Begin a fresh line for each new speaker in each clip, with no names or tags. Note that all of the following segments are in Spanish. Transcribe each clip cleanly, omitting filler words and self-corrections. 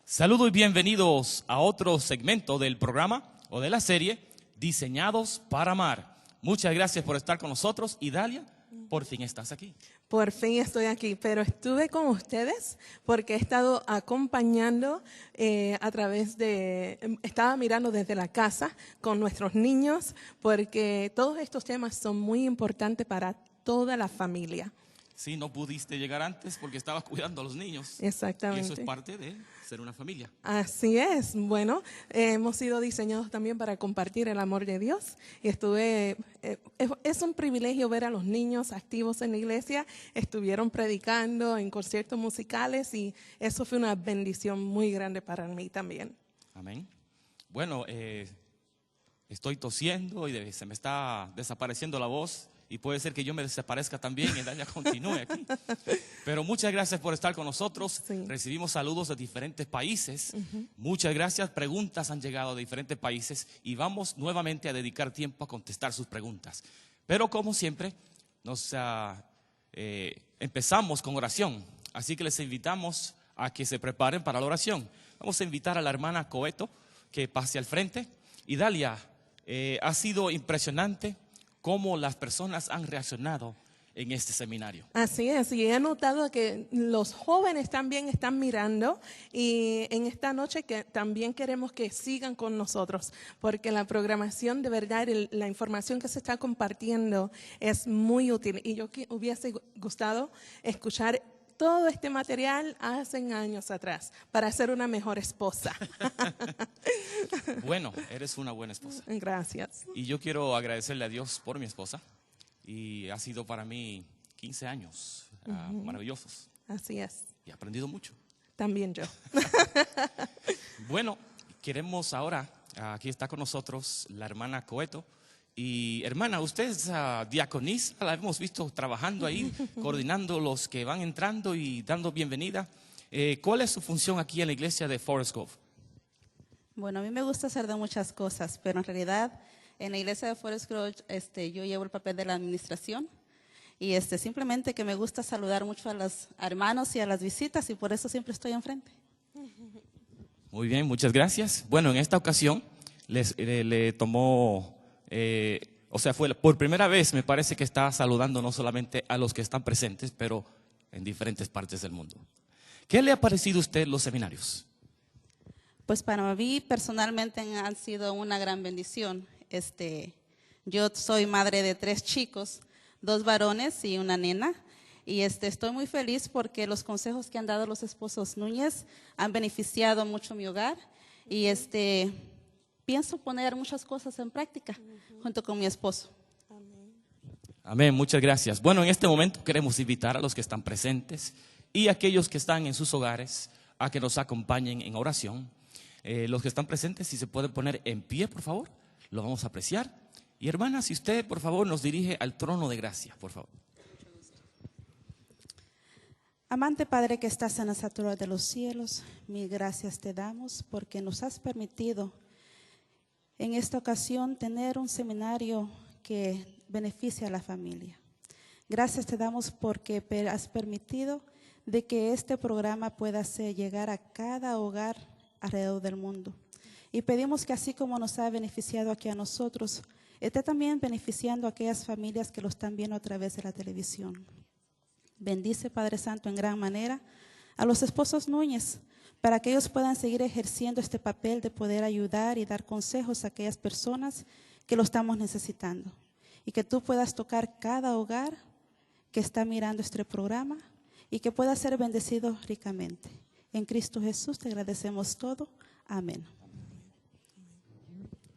Saludos y bienvenidos a otro segmento del programa o de la serie Diseñados para Amar. Muchas gracias por estar con nosotros y Dalia, por fin estás aquí.
Por fin estoy aquí, pero estuve con ustedes porque he estado acompañando estaba mirando desde la casa con nuestros niños porque todos estos temas son muy importantes para toda la familia.
Sí, no pudiste llegar antes porque estabas cuidando a los niños.
Exactamente.
Y eso es parte de ser una familia.
Así es. Bueno, hemos sido diseñados también para compartir el amor de Dios. Y es un privilegio ver a los niños activos en la iglesia. Estuvieron predicando en conciertos musicales y eso fue una bendición muy grande para mí también.
Amén. Bueno, estoy tosiendo y se me está desapareciendo la voz. Y puede ser que yo me desaparezca también y Dalia continúe aquí. Pero muchas gracias por estar con nosotros. Sí. Recibimos saludos de diferentes países. Muchas gracias. Preguntas han llegado de diferentes países y vamos nuevamente a dedicar tiempo a contestar sus preguntas. Pero como siempre, empezamos con oración. Así que les invitamos a que se preparen para la oración. Vamos a invitar a la hermana Coeto que pase al frente. Y Dalia, ha sido impresionante cómo las personas han reaccionado en este seminario.
Así es, y he notado que los jóvenes también están mirando y en esta noche que también queremos que sigan con nosotros, porque la programación de verdad, la información que se está compartiendo es muy útil y yo hubiese gustado escuchar todo este material hace años atrás para ser una mejor esposa.
Bueno, eres una buena esposa.
Gracias.
Y yo quiero agradecerle a Dios por mi esposa. Y ha sido para mí 15 años maravillosos.
Así es.
Y he aprendido mucho.
También yo.
Bueno, queremos ahora, aquí está con nosotros la hermana Coeto. Y hermana, usted es diaconisa, la hemos visto trabajando ahí, coordinando los que van entrando y dando bienvenida. ¿Cuál es su función aquí en la iglesia de Forest Grove?
Bueno, a mí me gusta hacer de muchas cosas, pero en realidad en la iglesia de Forest Grove yo llevo el papel de la administración y simplemente que me gusta saludar mucho a los hermanos y a las visitas y por eso siempre estoy enfrente.
Muy bien, muchas gracias. Bueno, en esta ocasión le tomó... fue por primera vez, me parece que está saludando no solamente a los que están presentes, pero en diferentes partes del mundo. ¿Qué le ha parecido a usted los seminarios?
Pues para mí personalmente han sido una gran bendición. Yo soy madre de 3 chicos, 2 varones y una nena. Y estoy muy feliz porque los consejos que han dado los esposos Núñez han beneficiado mucho mi hogar. Y pienso poner muchas cosas en práctica junto con mi esposo.
Amén, muchas gracias. Bueno, en este momento queremos invitar a los que están presentes y a aquellos que están en sus hogares a que nos acompañen en oración. Los que están presentes, si se pueden poner en pie, por favor, lo vamos a apreciar. Y hermana, si usted, por favor, nos dirige al trono de gracia, por favor.
Amante Padre que estás en las alturas de los cielos, mil gracias te damos porque nos has permitido en esta ocasión tener un seminario que beneficia a la familia. Gracias te damos porque has permitido de que este programa pueda llegar a cada hogar alrededor del mundo. Y pedimos que así como nos ha beneficiado aquí a nosotros, esté también beneficiando a aquellas familias que lo están viendo a través de la televisión. Bendice, Padre Santo, en gran manera a los esposos Núñez, para que ellos puedan seguir ejerciendo este papel de poder ayudar y dar consejos a aquellas personas que lo estamos necesitando. Y que tú puedas tocar cada hogar que está mirando este programa y que pueda ser bendecido ricamente. En Cristo Jesús te agradecemos todo. Amén.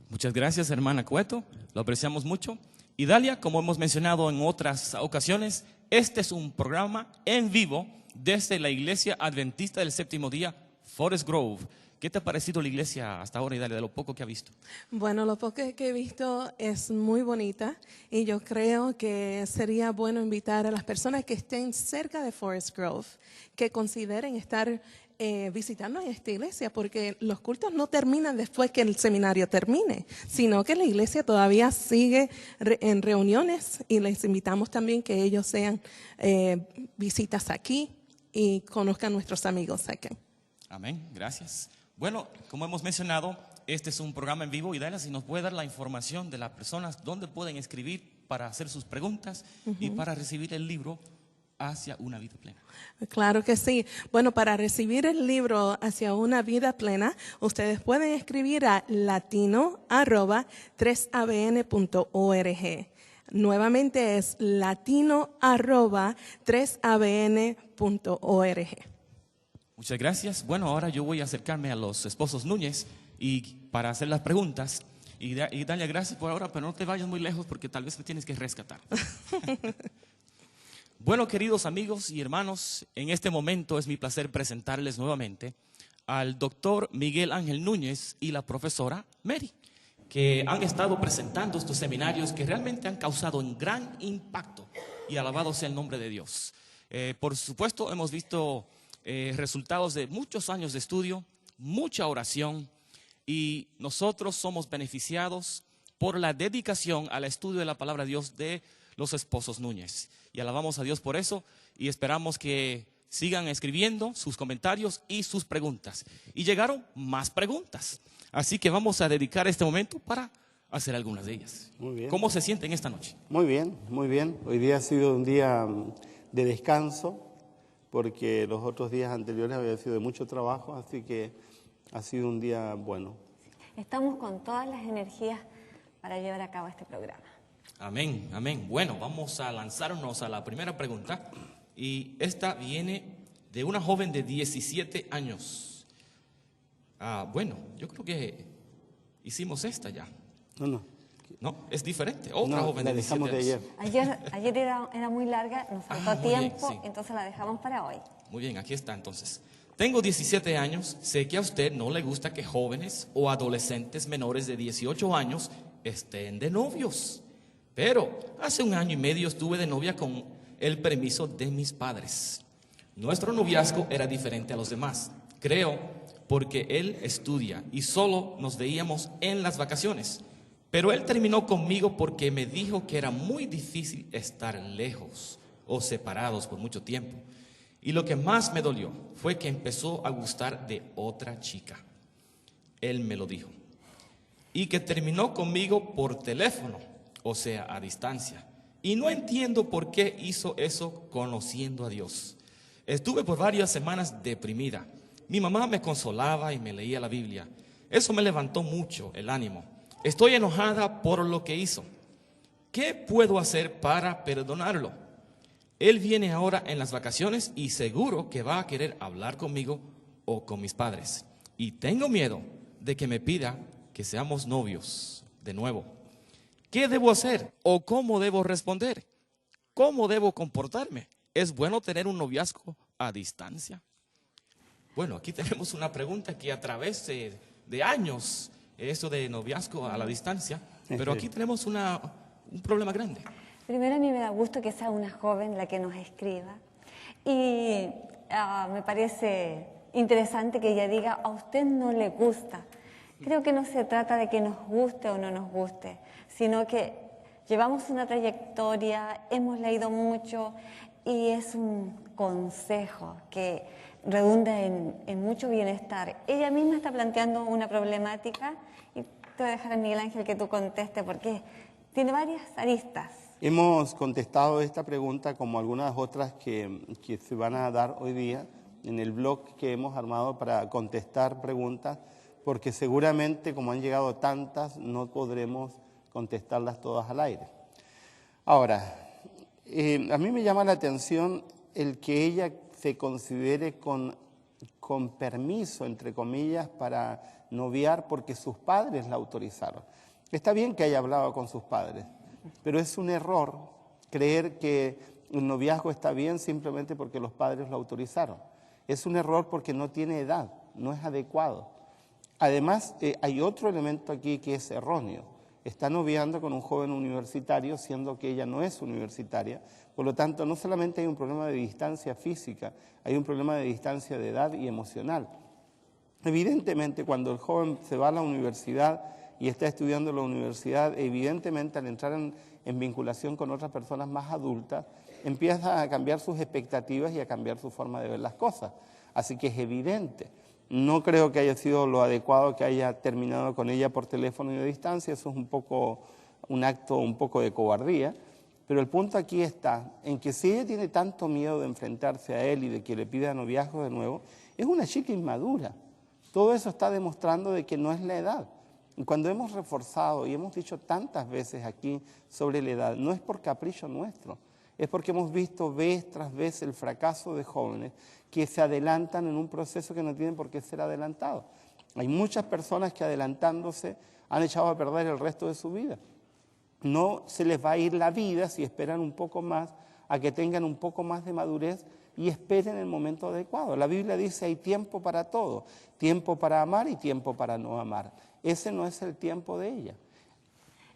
Muchas gracias, hermana Coeto. Lo apreciamos mucho. Y Dalia, como hemos mencionado en otras ocasiones, este es un programa en vivo desde la Iglesia Adventista del Séptimo Día, Forest Grove. ¿Qué te ha parecido la iglesia hasta ahora, Dalia, de lo poco que ha visto?
Bueno, lo poco que he visto es muy bonita y yo creo que sería bueno invitar a las personas que estén cerca de Forest Grove que consideren estar visitando esta iglesia, porque los cultos no terminan después que el seminario termine, sino que la iglesia todavía sigue en reuniones y les invitamos también que ellos sean visitas aquí y conozcan a nuestros amigos aquí.
Amén, gracias. Bueno, como hemos mencionado, este es un programa en vivo y Dalia, si nos puede dar la información de las personas donde pueden escribir para hacer sus preguntas y para recibir el libro Hacia una vida plena.
Claro que sí. Bueno, para recibir el libro Hacia una vida plena, ustedes pueden escribir a latino@3abn.org. Nuevamente es latino@3abn.org.
Muchas gracias. Bueno, ahora yo voy a acercarme a los esposos Núñez y para hacer las preguntas. Y Dalia, gracias por ahora, pero no te vayas muy lejos porque tal vez me tienes que rescatar. Bueno, queridos amigos y hermanos, en este momento es mi placer presentarles nuevamente al doctor Miguel Ángel Núñez y la profesora Mary, que han estado presentando estos seminarios que realmente han causado un gran impacto y alabado sea el nombre de Dios. Por supuesto, hemos visto resultados de muchos años de estudio, mucha oración, y nosotros somos beneficiados por la dedicación al estudio de la palabra de Dios de los esposos Núñez. Y alabamos a Dios por eso y esperamos que sigan escribiendo sus comentarios y sus preguntas. Y llegaron más preguntas, así que vamos a dedicar este momento para hacer algunas de ellas.
Muy bien.
¿Cómo se sienten esta noche?
Muy bien, muy bien. Hoy día ha sido un día de descanso, porque los otros días anteriores había sido de mucho trabajo, así que ha sido un día bueno.
Estamos con todas las energías para llevar a cabo este programa.
Amén, amén. Bueno, vamos a lanzarnos a la primera pregunta y esta viene de una joven de 17 años. Bueno, yo creo que hicimos esta ya.
No.
No, es diferente. Otra joven
la
de 17
dejamos de
años.
Ayer era muy larga, nos faltó
muy bien,
tiempo,
sí.
entonces la dejamos para hoy.
Muy bien, aquí está entonces. Tengo 17 años, sé que a usted no le gusta que jóvenes o adolescentes menores de 18 años estén de novios. Pero hace 1 año y medio estuve de novia con el permiso de mis padres. Nuestro noviazgo era diferente a los demás, creo, porque él estudia y solo nos veíamos en las vacaciones. Pero él terminó conmigo porque me dijo que era muy difícil estar lejos o separados por mucho tiempo. Y lo que más me dolió fue que empezó a gustar de otra chica. Él me lo dijo. Y que terminó conmigo por teléfono, o sea, a distancia. Y no entiendo por qué hizo eso conociendo a Dios. Estuve por varias semanas deprimida. Mi mamá me consolaba y me leía la Biblia. Eso me levantó mucho el ánimo. Estoy enojada por lo que hizo. ¿Qué puedo hacer para perdonarlo? Él viene ahora en las vacaciones y seguro que va a querer hablar conmigo o con mis padres. Y tengo miedo de que me pida que seamos novios de nuevo. ¿Qué debo hacer o cómo debo responder? ¿Cómo debo comportarme? ¿Es bueno tener un noviazgo a distancia? Bueno, aquí tenemos una pregunta que a través de años, esto de noviazgo a la distancia, pero aquí tenemos un problema grande.
Primero, a mí me da gusto que sea una joven la que nos escriba y me parece interesante que ella diga, a usted no le gusta. Creo que no se trata de que nos guste o no nos guste, sino que llevamos una trayectoria, hemos leído mucho y es un consejo que redunda en mucho bienestar. Ella misma está planteando una problemática y te voy a dejar a Miguel Ángel que tú conteste porque tiene varias aristas.
Hemos contestado esta pregunta como algunas otras que se van a dar hoy día en el blog que hemos armado para contestar preguntas, porque seguramente como han llegado tantas no podremos contestarlas todas al aire. Ahora, a mí me llama la atención el que ella se considere con permiso, entre comillas, para noviar porque sus padres la autorizaron. Está bien que haya hablado con sus padres, pero es un error creer que un noviazgo está bien simplemente porque los padres lo autorizaron. Es un error porque no tiene edad, no es adecuado. Además, hay otro elemento aquí que es erróneo. Está noviando con un joven universitario, siendo que ella no es universitaria. Por lo tanto, no solamente hay un problema de distancia física, hay un problema de distancia de edad y emocional. Evidentemente, cuando el joven se va a la universidad y está estudiando en la universidad, evidentemente al entrar en vinculación con otras personas más adultas, empieza a cambiar sus expectativas y a cambiar su forma de ver las cosas. Así que es evidente. No creo que haya sido lo adecuado que haya terminado con ella por teléfono y a distancia, eso es un acto un poco de cobardía, pero el punto aquí está en que si ella tiene tanto miedo de enfrentarse a él y de que le pida noviazgo de nuevo, es una chica inmadura. Todo eso está demostrando de que no es la edad. Y cuando hemos reforzado y hemos dicho tantas veces aquí sobre la edad, no es por capricho nuestro, es porque hemos visto vez tras vez el fracaso de jóvenes que se adelantan en un proceso que no tienen por qué ser adelantado. Hay muchas personas que adelantándose han echado a perder el resto de su vida. No se les va a ir la vida si esperan un poco más, a que tengan un poco más de madurez y esperen el momento adecuado. La Biblia dice hay tiempo para todo, tiempo para amar y tiempo para no amar. Ese no es el tiempo de ella.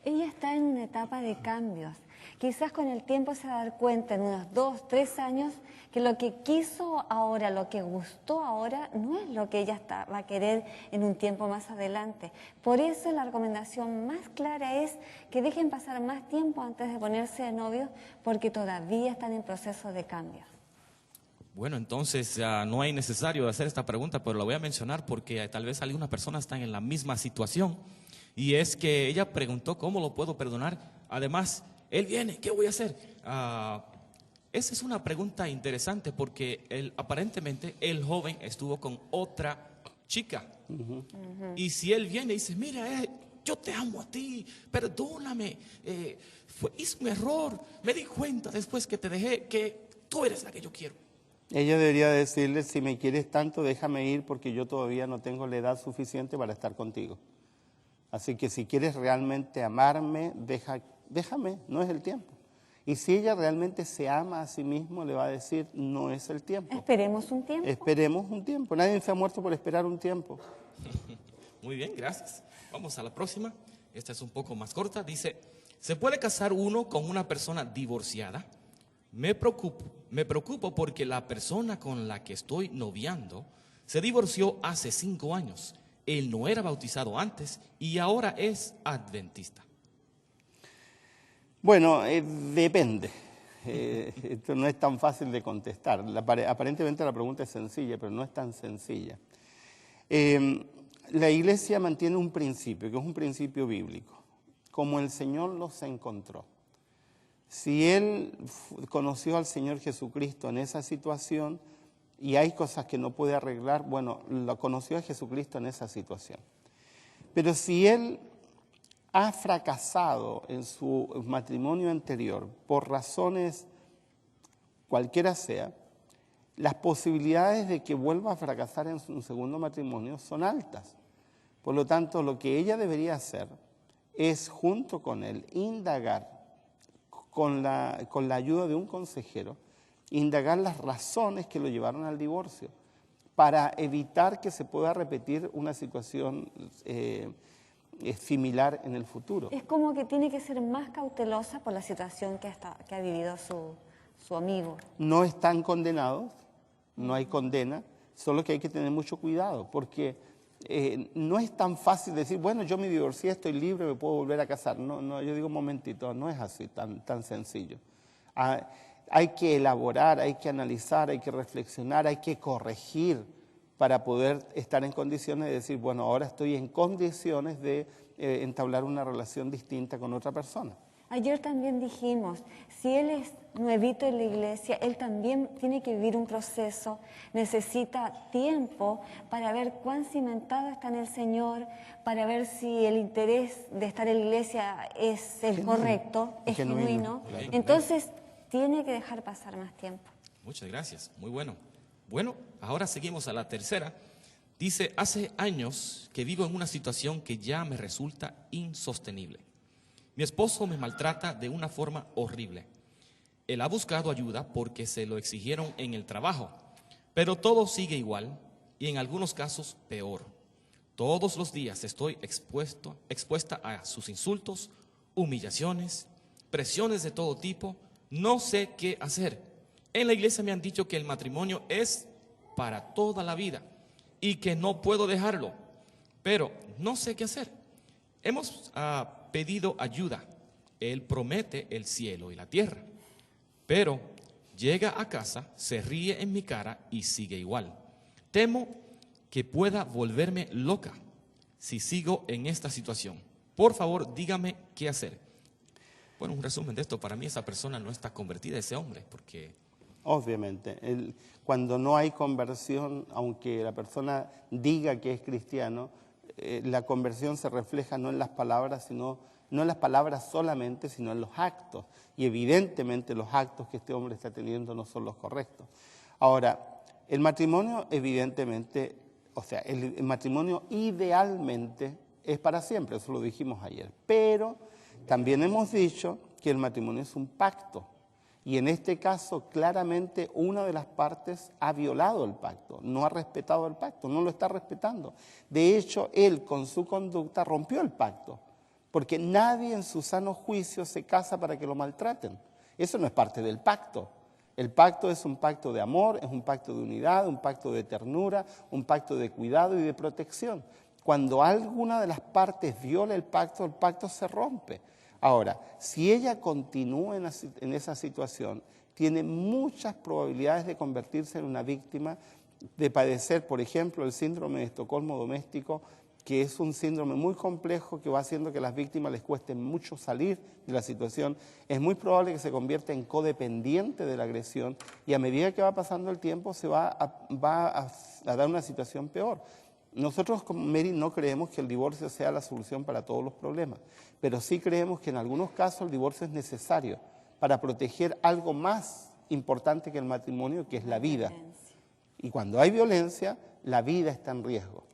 Ella está en una etapa de cambios. Quizás con el tiempo se va a dar cuenta en unos 2, 3 años que lo que quiso ahora, lo que gustó ahora, no es lo que ella va a querer en un tiempo más adelante. Por eso la recomendación más clara es que dejen pasar más tiempo antes de ponerse de novios, porque todavía están en proceso de cambios.
Bueno, entonces no hay necesario hacer esta pregunta, pero la voy a mencionar porque tal vez algunas personas están en la misma situación. Y es que ella preguntó, ¿cómo lo puedo perdonar? Además, él viene, ¿qué voy a hacer? Esa es una pregunta interesante porque aparentemente el joven estuvo con otra chica. Y si él viene y dice, mira, yo te amo a ti, perdóname, hice un error, me di cuenta después que te dejé que tú eres la que yo quiero.
Ella debería decirle, si me quieres tanto, déjame ir porque yo todavía no tengo la edad suficiente para estar contigo. Así que si quieres realmente amarme, déjame, no es el tiempo. Y si ella realmente se ama a sí misma, le va a decir, no es el tiempo.
Esperemos un tiempo.
Esperemos un tiempo. Nadie se ha muerto por esperar un tiempo.
Muy bien, gracias. Vamos a la próxima. Esta es un poco más corta. Dice, ¿se puede casar uno con una persona divorciada? Me preocupo porque la persona con la que estoy noviando se divorció hace 5 años. Él no era bautizado antes y ahora es adventista.
Bueno, depende. Esto no es tan fácil de contestar. Aparentemente la pregunta es sencilla, pero no es tan sencilla. La iglesia mantiene un principio, que es un principio bíblico, como el Señor los encontró. Si él conoció al Señor Jesucristo en esa situación y hay cosas que no puede arreglar, bueno, lo conoció a Jesucristo en esa situación. Pero si él ha fracasado en su matrimonio anterior por razones cualquiera sea, las posibilidades de que vuelva a fracasar en su segundo matrimonio son altas. Por lo tanto, lo que ella debería hacer es, junto con él, indagar con la ayuda de un consejero, indagar las razones que lo llevaron al divorcio para evitar que se pueda repetir una situación similar en el futuro.
Es como que tiene que ser más cautelosa por la situación que ha vivido su amigo.
No están condenados, no hay condena, solo que hay que tener mucho cuidado porque no es tan fácil decir, bueno, yo me divorcié, estoy libre, me puedo volver a casar. No, yo digo un momentito, no es así tan sencillo. Hay que elaborar, hay que analizar, hay que reflexionar, hay que corregir para poder estar en condiciones de decir, bueno, ahora estoy en condiciones de entablar una relación distinta con otra persona.
Ayer también dijimos, si él es nuevito en la iglesia, él también tiene que vivir un proceso, necesita tiempo para ver cuán cimentado está en el Señor, para ver si el interés de estar en la iglesia es el correcto, es genuino.
Claro.
Entonces, tiene que dejar pasar más tiempo.
Muchas gracias, muy bueno. Bueno, ahora seguimos a la tercera. Dice, hace años que vivo en una situación que ya me resulta insostenible. Mi esposo me maltrata de una forma horrible. Él ha buscado ayuda porque se lo exigieron en el trabajo, pero todo sigue igual y en algunos casos peor. Todos los días estoy expuesta a sus insultos, humillaciones, presiones de todo tipo. No sé qué hacer. En la iglesia me han dicho que el matrimonio es para toda la vida y que no puedo dejarlo, pero no sé qué hacer. Hemos pedido ayuda. Él promete el cielo y la tierra, pero llega a casa, se ríe en mi cara y sigue igual. Temo que pueda volverme loca si sigo en esta situación. Por favor, dígame qué hacer. Bueno, un resumen de esto, para mí esa persona no está convertida, ese hombre, porque...
Obviamente, cuando no hay conversión, aunque la persona diga que es cristiano, la conversión se refleja no en las palabras, no en las palabras solamente, sino en los actos. Y evidentemente los actos que este hombre está teniendo no son los correctos. Ahora, el matrimonio evidentemente, o sea, el matrimonio idealmente es para siempre, eso lo dijimos ayer. Pero también hemos dicho que el matrimonio es un pacto. Y en este caso, claramente, una de las partes ha violado el pacto, no ha respetado el pacto, no lo está respetando. De hecho, él con su conducta rompió el pacto, porque nadie en su sano juicio se casa para que lo maltraten. Eso no es parte del pacto. El pacto es un pacto de amor, es un pacto de unidad, un pacto de ternura, un pacto de cuidado y de protección. Cuando alguna de las partes viola el pacto se rompe. Ahora, si ella continúa en esa situación, tiene muchas probabilidades de convertirse en una víctima, de padecer, por ejemplo, el síndrome de Estocolmo doméstico, que es un síndrome muy complejo que va haciendo que a las víctimas les cueste mucho salir de la situación. Es muy probable que se convierta en codependiente de la agresión y a medida que va pasando el tiempo se va a dar una situación peor. Nosotros como Mary no creemos que el divorcio sea la solución para todos los problemas, pero sí creemos que en algunos casos el divorcio es necesario para proteger algo más importante que el matrimonio, que es la vida. Y cuando hay violencia, la vida está en riesgo.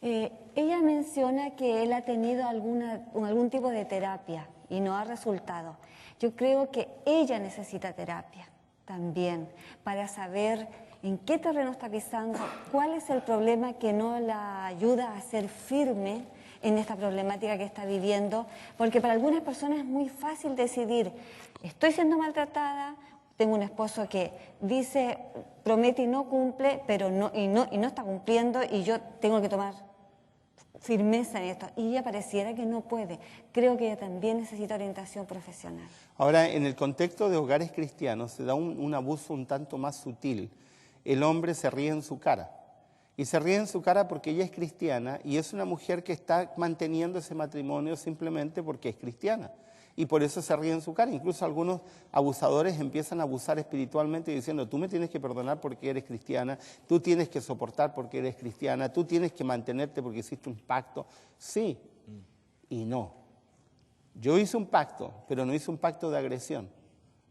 Ella menciona que él ha tenido algún tipo de terapia y no ha resultado. Yo creo que ella necesita terapia también para saber en qué terreno está pisando, cuál es el problema que no la ayuda a ser firme en esta problemática que está viviendo, porque para algunas personas es muy fácil decidir, estoy siendo maltratada, tengo un esposo que dice, promete y no cumple, pero no está cumpliendo y yo tengo que tomar firmeza en esto. Y ella pareciera que no puede. Creo que ella también necesita orientación profesional.
Ahora, en el contexto de hogares cristianos se da un abuso un tanto más sutil. El hombre se ríe en su cara. Y se ríe en su cara porque ella es cristiana y es una mujer que está manteniendo ese matrimonio simplemente porque es cristiana. Y por eso se ríe en su cara. Incluso algunos abusadores empiezan a abusar espiritualmente diciendo, tú me tienes que perdonar porque eres cristiana, tú tienes que soportar porque eres cristiana, tú tienes que mantenerte porque hiciste un pacto. Sí y no. Yo hice un pacto, pero no hice un pacto de agresión.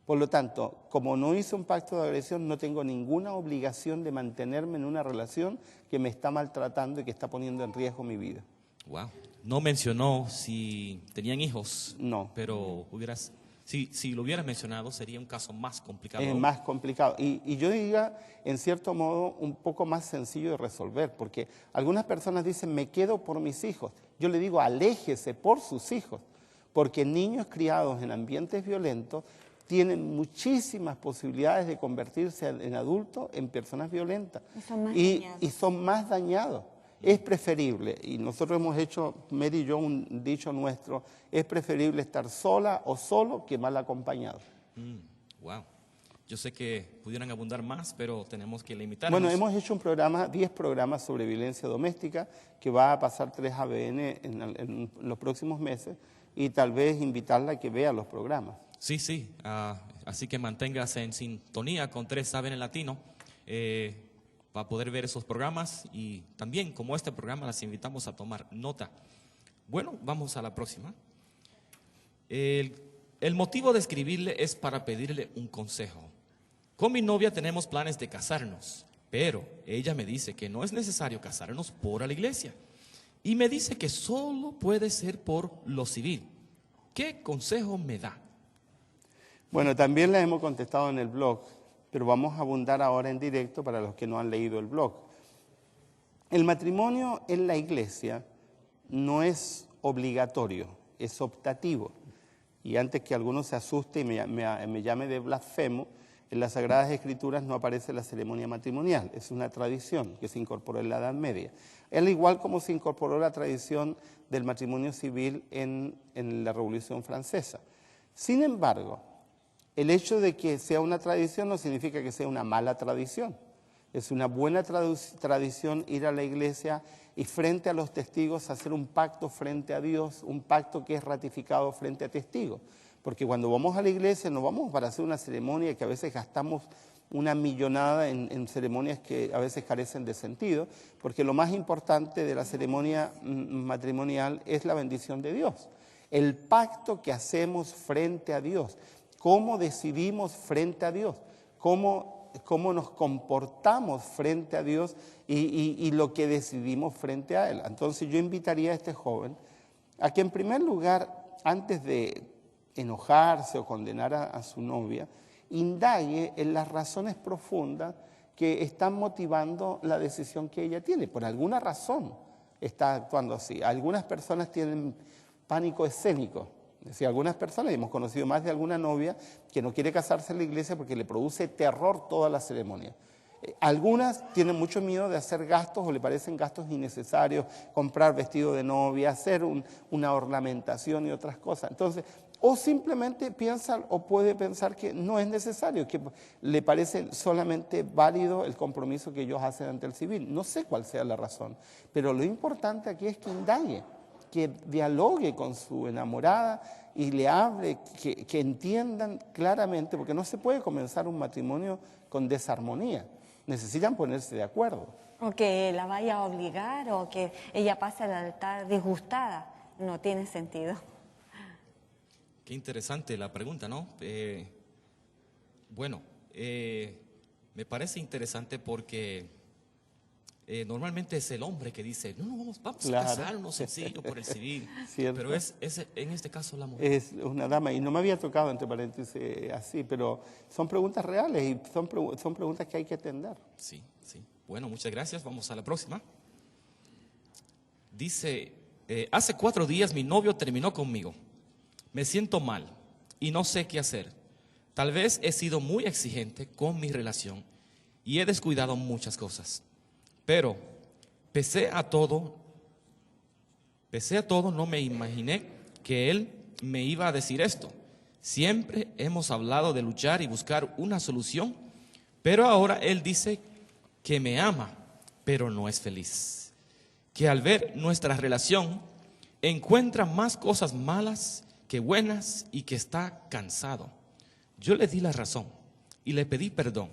Por lo tanto, como no hice un pacto de agresión, no tengo ninguna obligación de mantenerme en una relación que me está maltratando y que está poniendo en riesgo mi vida.
Wow. No mencionó si tenían hijos.
No.
Pero si lo hubieras mencionado, sería un caso más complicado.
Es más complicado. Y yo diría, en cierto modo, un poco más sencillo de resolver, porque algunas personas dicen, me quedo por mis hijos. Yo le digo, aléjese por sus hijos, porque niños criados en ambientes violentos tienen muchísimas posibilidades de convertirse en adultos en personas violentas. Y son más dañados. Es preferible, y nosotros hemos hecho, Mary y yo, un dicho nuestro, es preferible estar sola o solo que mal acompañado.
Wow. Yo sé que pudieran abundar más, pero tenemos que limitarnos.
Bueno, hemos hecho un programa, 10 programas sobre violencia doméstica, que va a pasar 3 ABN en los próximos meses, y tal vez invitarla a que vea los programas.
Sí. Así que manténgase en sintonía con 3 ABN Latino. Para poder ver esos programas y también como este programa las invitamos a tomar nota. Bueno, vamos a la próxima. El motivo de escribirle es para pedirle un consejo. Con mi novia tenemos planes de casarnos, pero ella me dice que no es necesario casarnos por la iglesia y me dice que solo puede ser por lo civil. ¿Qué consejo me da?
Bueno, también la hemos contestado en el blog, pero vamos a abundar ahora en directo para los que no han leído el blog. El matrimonio en la iglesia no es obligatorio, es optativo. Y antes que alguno se asuste y me llame de blasfemo, en las Sagradas Escrituras no aparece la ceremonia matrimonial, es una tradición que se incorporó en la Edad Media. Al igual como se incorporó la tradición del matrimonio civil en la Revolución Francesa. Sin embargo, el hecho de que sea una tradición no significa que sea una mala tradición. Es una buena tradición ir a la iglesia y frente a los testigos hacer un pacto frente a Dios, un pacto que es ratificado frente a testigos. Porque cuando vamos a la iglesia no vamos para hacer una ceremonia que a veces gastamos una millonada en ceremonias que a veces carecen de sentido, porque lo más importante de la ceremonia matrimonial es la bendición de Dios. El pacto que hacemos frente a Dios, cómo decidimos frente a Dios, cómo nos comportamos frente a Dios y lo que decidimos frente a Él. Entonces yo invitaría a este joven a que en primer lugar, antes de enojarse o condenar a su novia, indague en las razones profundas que están motivando la decisión que ella tiene. Por alguna razón está actuando así. Algunas personas tienen pánico escénico. Es decir, algunas personas, hemos conocido más de alguna novia que no quiere casarse en la iglesia porque le produce terror toda la ceremonia. Algunas tienen mucho miedo de hacer gastos o le parecen gastos innecesarios, comprar vestido de novia, hacer una ornamentación y otras cosas. Entonces, o simplemente piensa o puede pensar que no es necesario, que le parece solamente válido el compromiso que ellos hacen ante el civil. No sé cuál sea la razón, pero lo importante aquí es que indague, que dialogue con su enamorada y le hable, que entiendan claramente, porque no se puede comenzar un matrimonio con desarmonía. Necesitan ponerse de acuerdo.
O que la vaya a obligar o que ella pase al altar disgustada. No tiene sentido.
Qué interesante la pregunta, ¿no? Me parece interesante porque normalmente es el hombre que dice, no, vamos
Claro.
a casarnos sencillo por el civil.
Cierto.
Pero es en este caso la mujer.
Es una dama, y no me había tocado, entre paréntesis, así, pero son preguntas reales y son preguntas que hay que atender.
Sí, sí. Bueno, muchas gracias. Vamos a la próxima. Dice, hace 4 días mi novio terminó conmigo. Me siento mal y no sé qué hacer. Tal vez he sido muy exigente con mi relación y he descuidado muchas cosas. Pero pese a todo, no me imaginé que él me iba a decir esto. Siempre hemos hablado de luchar y buscar una solución, pero ahora él dice que me ama, pero no es feliz. Que al ver nuestra relación encuentra más cosas malas que buenas y que está cansado. Yo le di la razón y le pedí perdón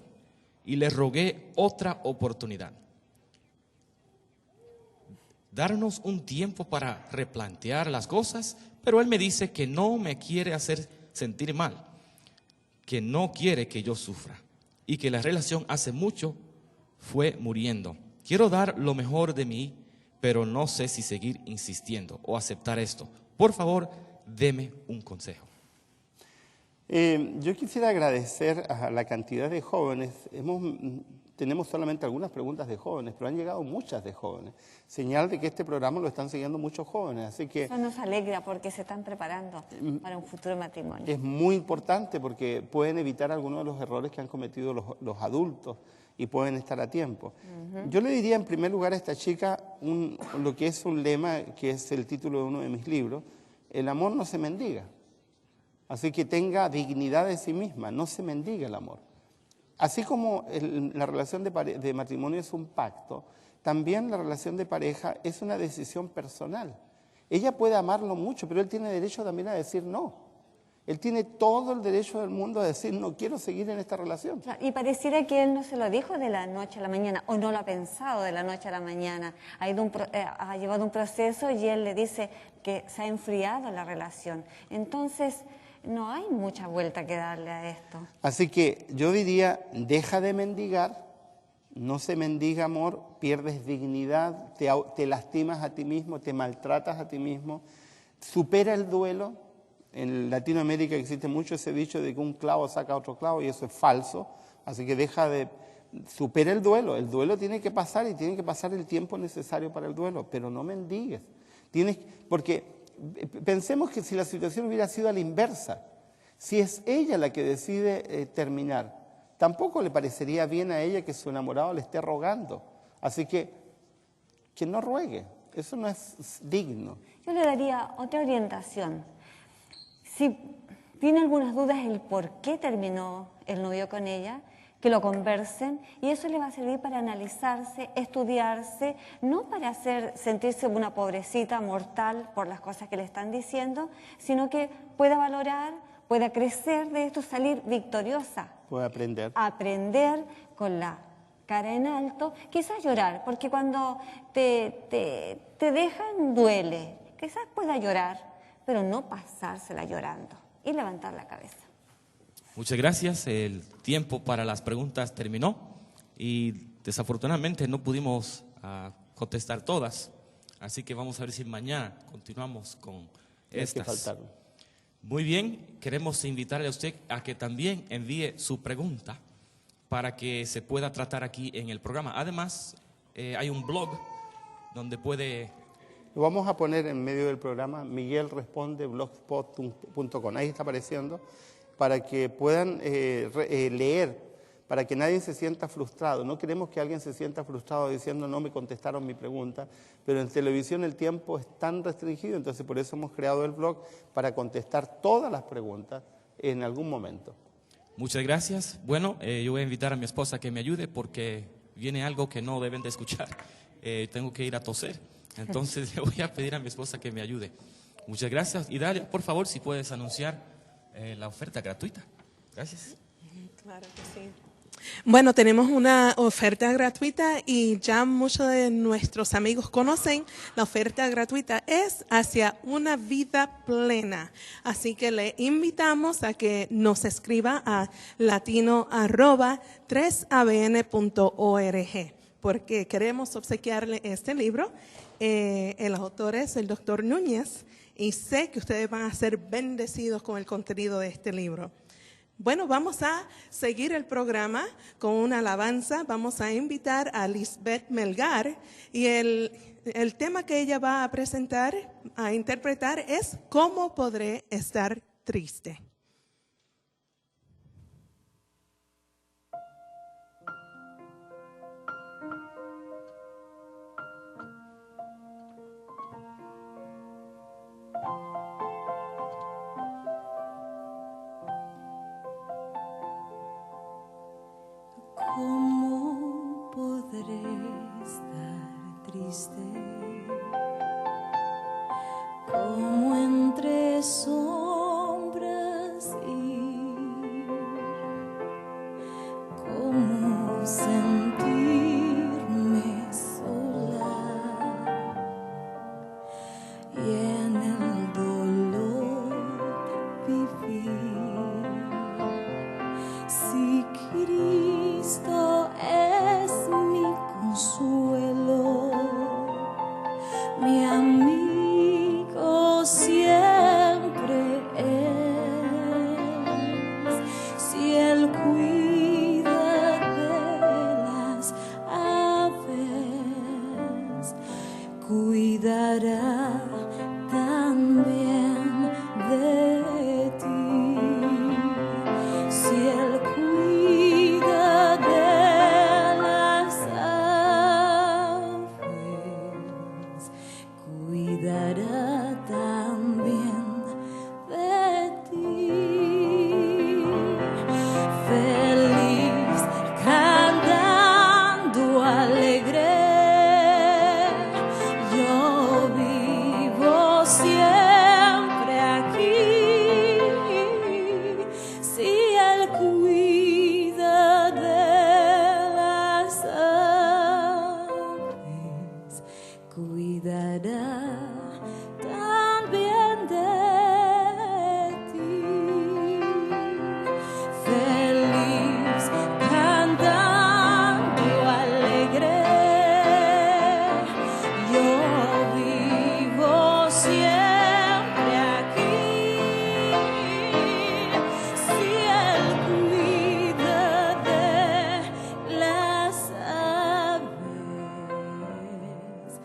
y le rogué otra oportunidad. Darnos un tiempo para replantear las cosas, pero él me dice que no me quiere hacer sentir mal, que no quiere que yo sufra y que la relación hace mucho fue muriendo. Quiero dar lo mejor de mí, pero no sé si seguir insistiendo o aceptar esto. Por favor, deme un consejo.
Yo quisiera agradecer a la cantidad de jóvenes. Tenemos solamente algunas preguntas de jóvenes, pero han llegado muchas de jóvenes. Señal de que este programa lo están siguiendo muchos jóvenes. Así que
Eso nos alegra porque se están preparando para un futuro matrimonio.
es muy importante porque pueden evitar algunos de los errores que han cometido los adultos y pueden estar a tiempo. Yo le diría en primer lugar a esta chica lo que es un lema, que es el título de uno de mis libros: el amor no se mendiga. Así que tenga dignidad de sí misma, no se mendiga el amor. Así como la relación de matrimonio es un pacto, también la relación de pareja es una decisión personal. Ella puede amarlo mucho, pero él tiene derecho también a decir no. Él tiene todo el derecho del mundo a decir no quiero seguir en esta relación.
Claro, y pareciera que él no se lo dijo de la noche a la mañana, o no lo ha pensado de la noche a la mañana. Ha llevado un proceso y él le dice que se ha enfriado la relación. Entonces, no hay mucha vuelta que darle a esto.
Así que yo diría, deja de mendigar, no se mendiga amor, pierdes dignidad, te lastimas a ti mismo, te maltratas a ti mismo, supera el duelo. En Latinoamérica existe mucho ese dicho de que un clavo saca otro clavo y eso es falso, así que supera el duelo tiene que pasar y tiene que pasar el tiempo necesario para el duelo, pero no mendigues, porque pensemos que si la situación hubiera sido a la inversa, si es ella la que decide terminar, tampoco le parecería bien a ella que su enamorado le esté rogando, así que no ruegue, eso no es digno.
Yo le daría otra orientación. Si tiene algunas dudas el por qué terminó el novio con ella, que lo conversen, y eso le va a servir para analizarse, estudiarse, no para sentirse una pobrecita mortal por las cosas que le están diciendo, sino que pueda valorar, pueda crecer de esto, salir victoriosa.
Puede aprender.
Aprender con la cara en alto, quizás llorar, porque cuando te dejan duele, quizás pueda llorar, pero no pasársela llorando y levantar la cabeza.
Muchas gracias. El tiempo para las preguntas terminó y desafortunadamente no pudimos contestar todas. Así que vamos a ver si mañana continuamos con estas.
Que faltaron.
Muy bien, queremos invitarle a usted a que también envíe su pregunta para que se pueda tratar aquí en el programa. Además, hay un blog donde puede...
Lo vamos a poner en medio del programa, miguelresponde.blogspot.com. Ahí está apareciendo, para que puedan leer, para que nadie se sienta frustrado. No queremos que alguien se sienta frustrado diciendo no me contestaron mi pregunta, pero en televisión el tiempo es tan restringido, entonces por eso hemos creado el blog para contestar todas las preguntas en algún momento.
Muchas gracias. Bueno, yo voy a invitar a mi esposa a que me ayude porque viene algo que no deben de escuchar. Tengo que ir a toser, entonces le voy a pedir a mi esposa que me ayude. Muchas gracias. Y Dalia, por favor, si puedes anunciar la oferta gratuita. Gracias.
Claro que sí. Bueno, tenemos una oferta gratuita y ya muchos de nuestros amigos conocen. La oferta gratuita es hacia una vida plena. Así que le invitamos a que nos escriba a latino@3abn.org porque queremos obsequiarle este libro. El autor es el doctor Núñez y sé que ustedes van a ser bendecidos con el contenido de este libro. Bueno, vamos a seguir el programa con una alabanza. Vamos a invitar a Lisbeth Melgar y el tema que ella va a presentar, a interpretar es ¿Cómo podré estar triste?
¿Cómo podré estar triste? Como entre sombras ir, cómo sentirme sola y en el dolor vivir. Si Cristo es mi consuelo, mi amigo siempre es. Si Él cuida de las aves, cuidará también de ti. Si Él cuida de las aves, cuidará también de ti. Feliz, cantando alegre, yo vivo siempre aquí. Si Él cuida de las aves, cuidará también de ti. Feliz, cantando alegre, yo vivo siempre aquí. Si Él cuida de las aves,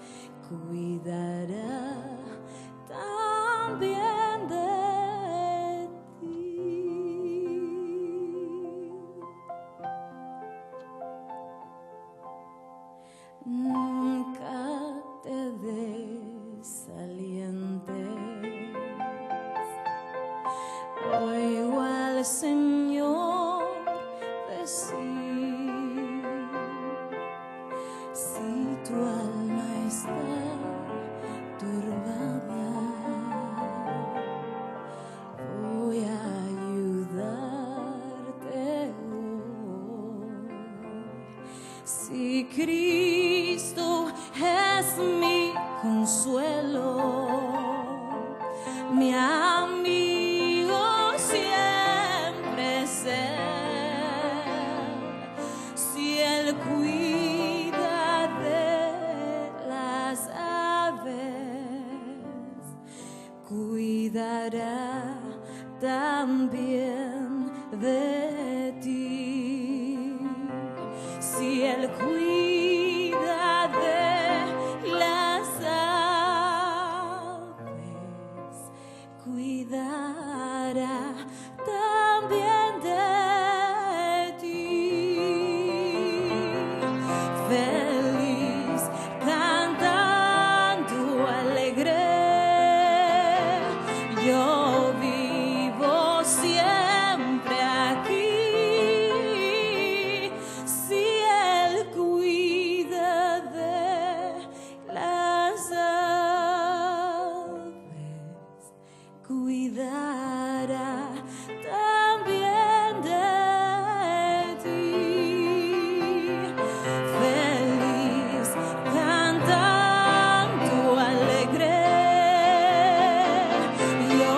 cuidará también de ti. Nunca te desalientes. Oigo al Señor decir Cristo es mi consuelo, mi amigo siempre es Él. Si Él cuida de las aves, cuidará también de ti. Si Él cuida de las aves, cuidará también de ti. Feliz, cantando alegre, yo vivo siempre aquí. Si Él cuida de las aves, cuidará también de ti. Feliz, cantando alegre, yo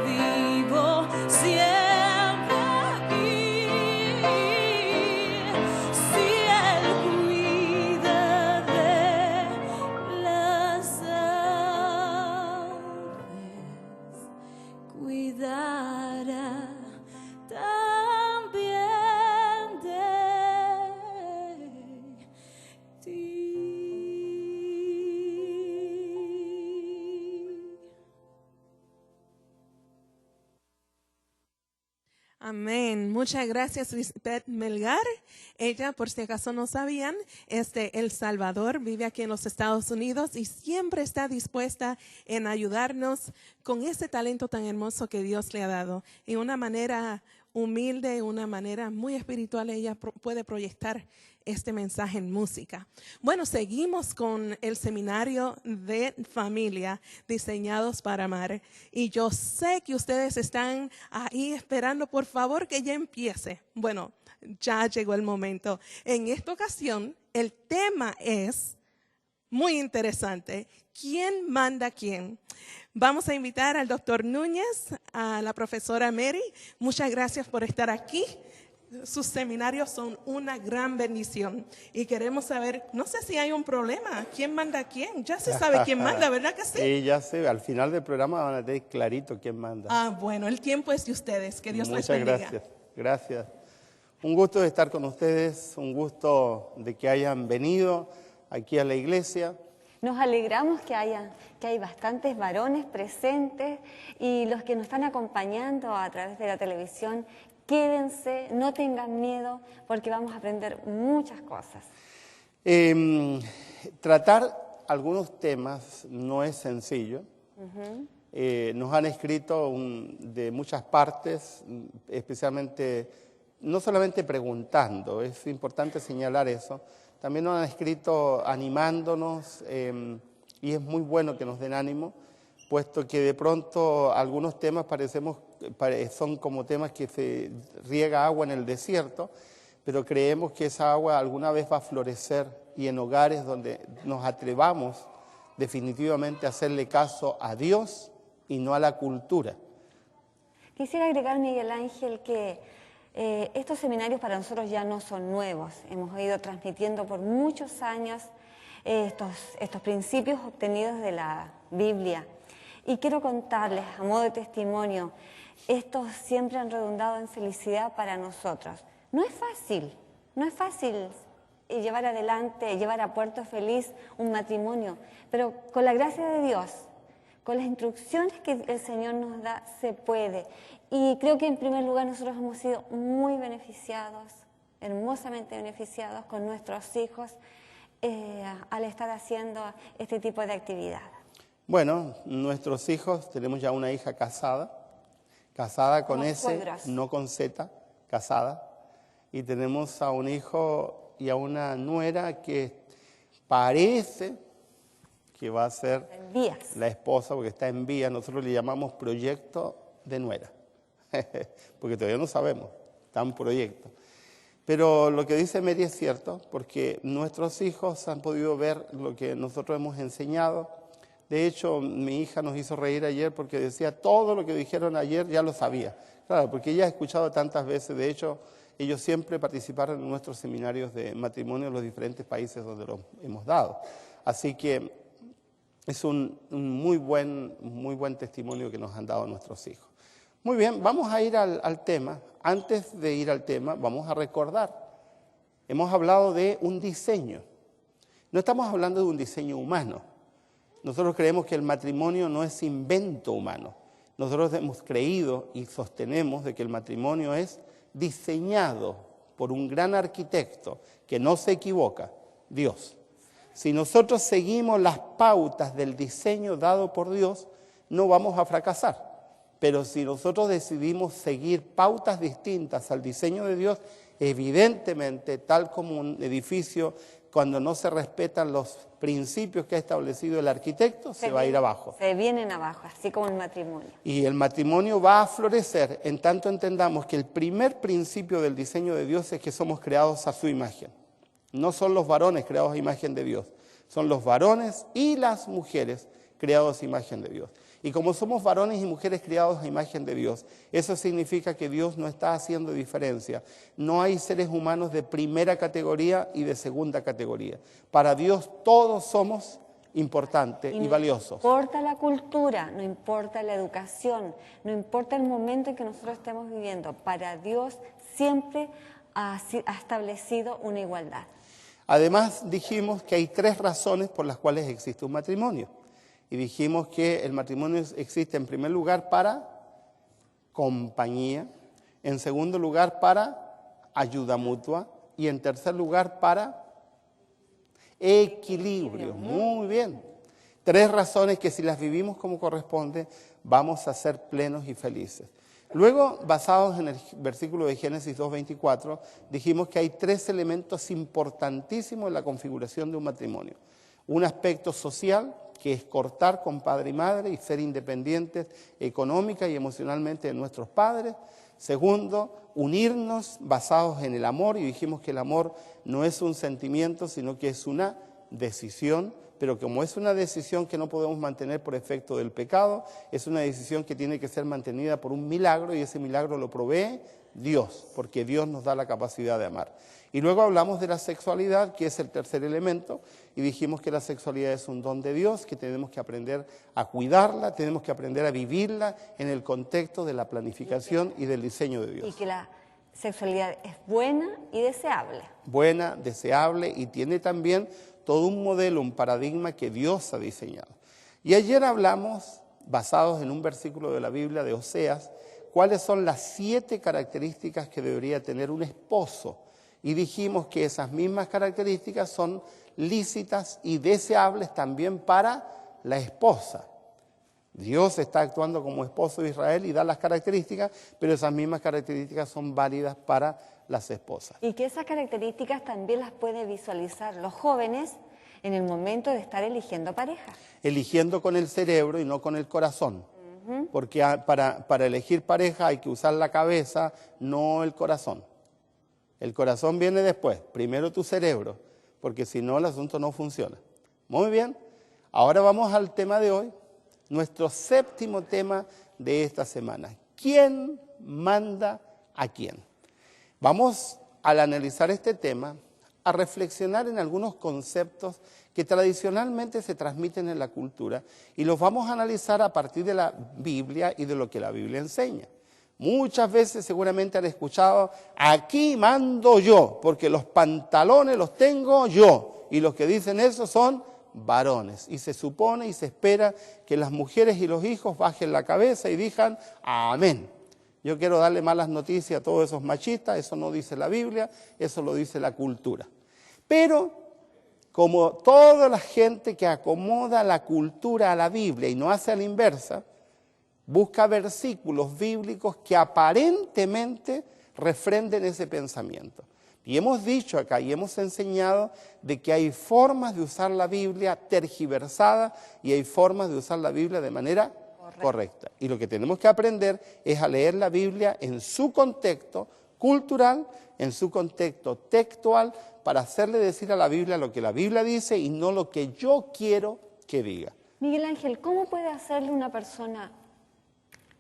vivo siempre aquí. Si Él cuida de las aves, cuidará también de ti.
Amén. Muchas gracias, Lisbeth Melgar. Ella, por si acaso no sabían, es de El Salvador, vive aquí en los Estados Unidos y siempre está dispuesta en ayudarnos con ese talento tan hermoso que Dios le ha dado. Y una manera humilde, una manera muy espiritual, ella puede proyectar este mensaje en música. Bueno, seguimos con el seminario de familia Diseñados para Amar. Y yo sé que ustedes están ahí esperando, por favor, que ya empiece. Bueno, ya llegó el momento. En esta ocasión, el tema es muy interesante. ¿Quién manda a quién? Vamos a invitar al doctor Núñez, a la profesora Mary. Muchas gracias por estar aquí. Sus seminarios son una gran bendición y queremos saber, no sé si hay un problema, ¿quién manda a quién? Ya se sabe quién manda, ¿verdad que sí?
Sí, ya sé, al final del programa van a tener clarito quién manda.
Ah, bueno, el tiempo es de ustedes, que Dios les bendiga.
Muchas gracias, gracias. Un gusto de estar con ustedes, un gusto de que hayan venido aquí a la iglesia.
Nos alegramos que hay bastantes varones presentes y los que nos están acompañando a través de la televisión. Quédense, no tengan miedo, porque vamos a aprender muchas cosas.
Tratar algunos temas no es sencillo. Nos han escrito de muchas partes, especialmente, no solamente preguntando, es importante señalar eso, también nos han escrito animándonos y es muy bueno que nos den ánimo, puesto que de pronto algunos temas son como temas que se riega agua en el desierto, pero creemos que esa agua alguna vez va a florecer y en hogares donde nos atrevamos definitivamente a hacerle caso a Dios y no a la cultura.
Quisiera agregar, Miguel Ángel, que estos seminarios para nosotros ya no son nuevos. Hemos ido transmitiendo por muchos años estos principios obtenidos de la Biblia. Y quiero contarles, a modo de testimonio, estos siempre han redundado en felicidad para nosotros. No es fácil llevar adelante, llevar a puerto feliz un matrimonio, pero con la gracia de Dios, con las instrucciones que el Señor nos da, se puede. Y creo que en primer lugar nosotros hemos sido muy beneficiados, hermosamente beneficiados con nuestros hijos al estar haciendo este tipo de actividad.
Bueno, nuestros hijos, tenemos ya una hija casada con S,
suegros.
no con Z, casada. Y tenemos a un hijo y a una nuera que parece que va a ser la esposa, porque está en vía. Nosotros le llamamos proyecto de nuera, porque todavía no sabemos, está en proyecto. Pero lo que dice Mary es cierto, porque nuestros hijos han podido ver lo que nosotros hemos enseñado. De hecho, mi hija nos hizo reír ayer porque decía, todo lo que dijeron ayer ya lo sabía. Claro, porque ella ha escuchado tantas veces. De hecho, ellos siempre participaron en nuestros seminarios de matrimonio en los diferentes países donde los hemos dado. Así que es un muy buen testimonio que nos han dado nuestros hijos. Muy bien, vamos a ir al tema. Antes de ir al tema, vamos a recordar. Hemos hablado de un diseño. No estamos hablando de un diseño humano. Nosotros creemos que el matrimonio no es invento humano. Nosotros hemos creído y sostenemos de que el matrimonio es diseñado por un gran arquitecto que no se equivoca, Dios. Si nosotros seguimos las pautas del diseño dado por Dios, no vamos a fracasar. Pero si nosotros decidimos seguir pautas distintas al diseño de Dios, evidentemente, tal como un edificio, cuando no se respetan los principios que ha establecido el arquitecto, se va a ir abajo.
Se vienen abajo, así como el matrimonio.
Y el matrimonio va a florecer en tanto entendamos que el primer principio del diseño de Dios es que somos creados a su imagen. No son los varones creados a imagen de Dios, son los varones y las mujeres creados a imagen de Dios. Y como somos varones y mujeres creados a imagen de Dios, eso significa que Dios no está haciendo diferencia. No hay seres humanos de primera categoría y de segunda categoría. Para Dios todos somos importantes y valiosos.
No importa la cultura, no importa la educación, no importa el momento en que nosotros estemos viviendo. Para Dios siempre ha establecido una igualdad.
Además dijimos que hay 3 razones por las cuales existe un matrimonio. Y dijimos que el matrimonio existe en primer lugar para compañía, en segundo lugar para ayuda mutua y en tercer lugar para equilibrio. Muy bien. 3 razones que si las vivimos como corresponde, vamos a ser plenos y felices. Luego, basados en el versículo de Génesis 2:24, dijimos que hay 3 elementos importantísimos en la configuración de un matrimonio. Un aspecto social, que es cortar con padre y madre y ser independientes económica y emocionalmente de nuestros padres. Segundo, unirnos basados en el amor, y dijimos que el amor no es un sentimiento, sino que es una decisión, pero como es una decisión que no podemos mantener por efecto del pecado, es una decisión que tiene que ser mantenida por un milagro, y ese milagro lo provee Dios, porque Dios nos da la capacidad de amar. Y luego hablamos de la sexualidad, que es el tercer elemento, y dijimos que la sexualidad es un don de Dios, que tenemos que aprender a cuidarla, tenemos que aprender a vivirla en el contexto de la planificación y del diseño de Dios.
Y que la sexualidad es buena y deseable.
Buena, deseable, y tiene también todo un modelo, un paradigma que Dios ha diseñado. Y ayer hablamos, basados en un versículo de la Biblia de Oseas, cuáles son las 7 características que debería tener un esposo. Y dijimos que esas mismas características son lícitas y deseables también para la esposa. Dios está actuando como esposo de Israel y da las características, pero esas mismas características son válidas para las esposas.
Y que esas características también las pueden visualizar los jóvenes en el momento de estar eligiendo pareja.
Eligiendo con el cerebro y no con el corazón. Porque para elegir pareja hay que usar la cabeza, no el corazón. El corazón viene después, primero tu cerebro, porque si no el asunto no funciona. Muy bien, ahora vamos al tema de hoy, nuestro 7º tema de esta semana. ¿Quién manda a quién? Vamos, al analizar este tema, a reflexionar en algunos conceptos que tradicionalmente se transmiten en la cultura y los vamos a analizar a partir de la Biblia y de lo que la Biblia enseña. Muchas veces seguramente han escuchado, aquí mando yo, porque los pantalones los tengo yo, y los que dicen eso son varones. Y se supone y se espera que las mujeres y los hijos bajen la cabeza y digan, amén. Yo quiero darle malas noticias a todos esos machistas, eso no dice la Biblia, eso lo dice la cultura. Pero, como toda la gente que acomoda la cultura a la Biblia y no hace a la inversa, busca versículos bíblicos que aparentemente refrenden ese pensamiento. Y hemos dicho acá y hemos enseñado de que hay formas de usar la Biblia tergiversada y hay formas de usar la Biblia de manera correcta. Y lo que tenemos que aprender es a leer la Biblia en su contexto, cultural, en su contexto textual, para hacerle decir a la Biblia lo que la Biblia dice y no lo que yo quiero que diga.
Miguel Ángel, ¿cómo puede hacerle una persona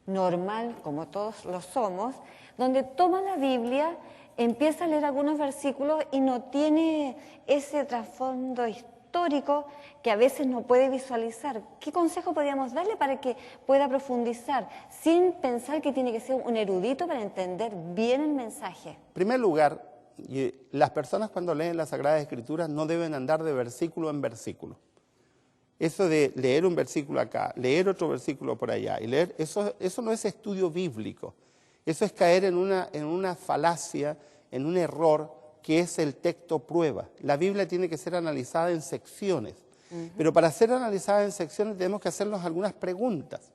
normal, como todos lo somos, donde toma la Biblia, empieza a leer algunos versículos y no tiene ese trasfondo histórico que a veces no puede visualizar? ¿Qué consejo podríamos darle para que pueda profundizar sin pensar que tiene que ser un erudito para entender bien el mensaje?
En primer lugar, las personas cuando leen las Sagradas Escrituras no deben andar de versículo en versículo. Eso de leer un versículo acá, leer otro versículo por allá, y leer, eso no es estudio bíblico. Eso es caer en una falacia, en un error que es el texto prueba. La Biblia tiene que ser analizada en secciones. Pero para ser analizada en secciones tenemos que hacernos algunas preguntas.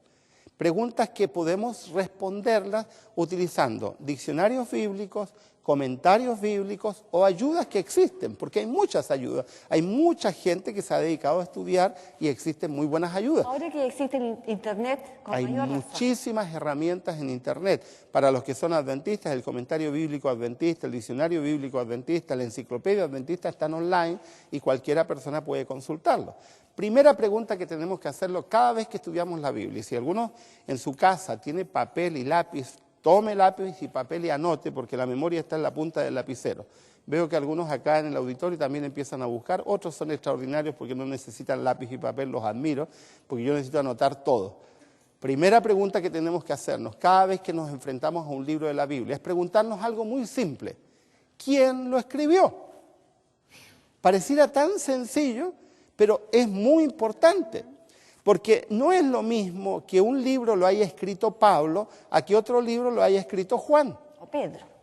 Preguntas que podemos responderlas utilizando diccionarios bíblicos, comentarios bíblicos o ayudas que existen, porque hay muchas ayudas. Hay mucha gente que se ha dedicado a estudiar y existen muy buenas ayudas.
Ahora que existe el Internet, con
Hay
mayor razón.
muchísimas herramientas en Internet. Para los que son adventistas, el comentario bíblico adventista, el diccionario bíblico adventista, la enciclopedia adventista están online y cualquiera persona puede consultarlo. Primera pregunta que tenemos que hacerlo cada vez que estudiamos la Biblia. Y si alguno en su casa tiene papel y lápiz, tome lápiz y papel y anote, porque la memoria está en la punta del lapicero. Veo que algunos acá en el auditorio también empiezan a buscar, otros son extraordinarios porque no necesitan lápiz y papel, los admiro, porque yo necesito anotar todo. Primera pregunta que tenemos que hacernos cada vez que nos enfrentamos a un libro de la Biblia es preguntarnos algo muy simple. ¿Quién lo escribió? Pareciera tan sencillo, pero es muy importante. Porque no es lo mismo que un libro lo haya escrito Pablo a que otro libro lo haya escrito Juan.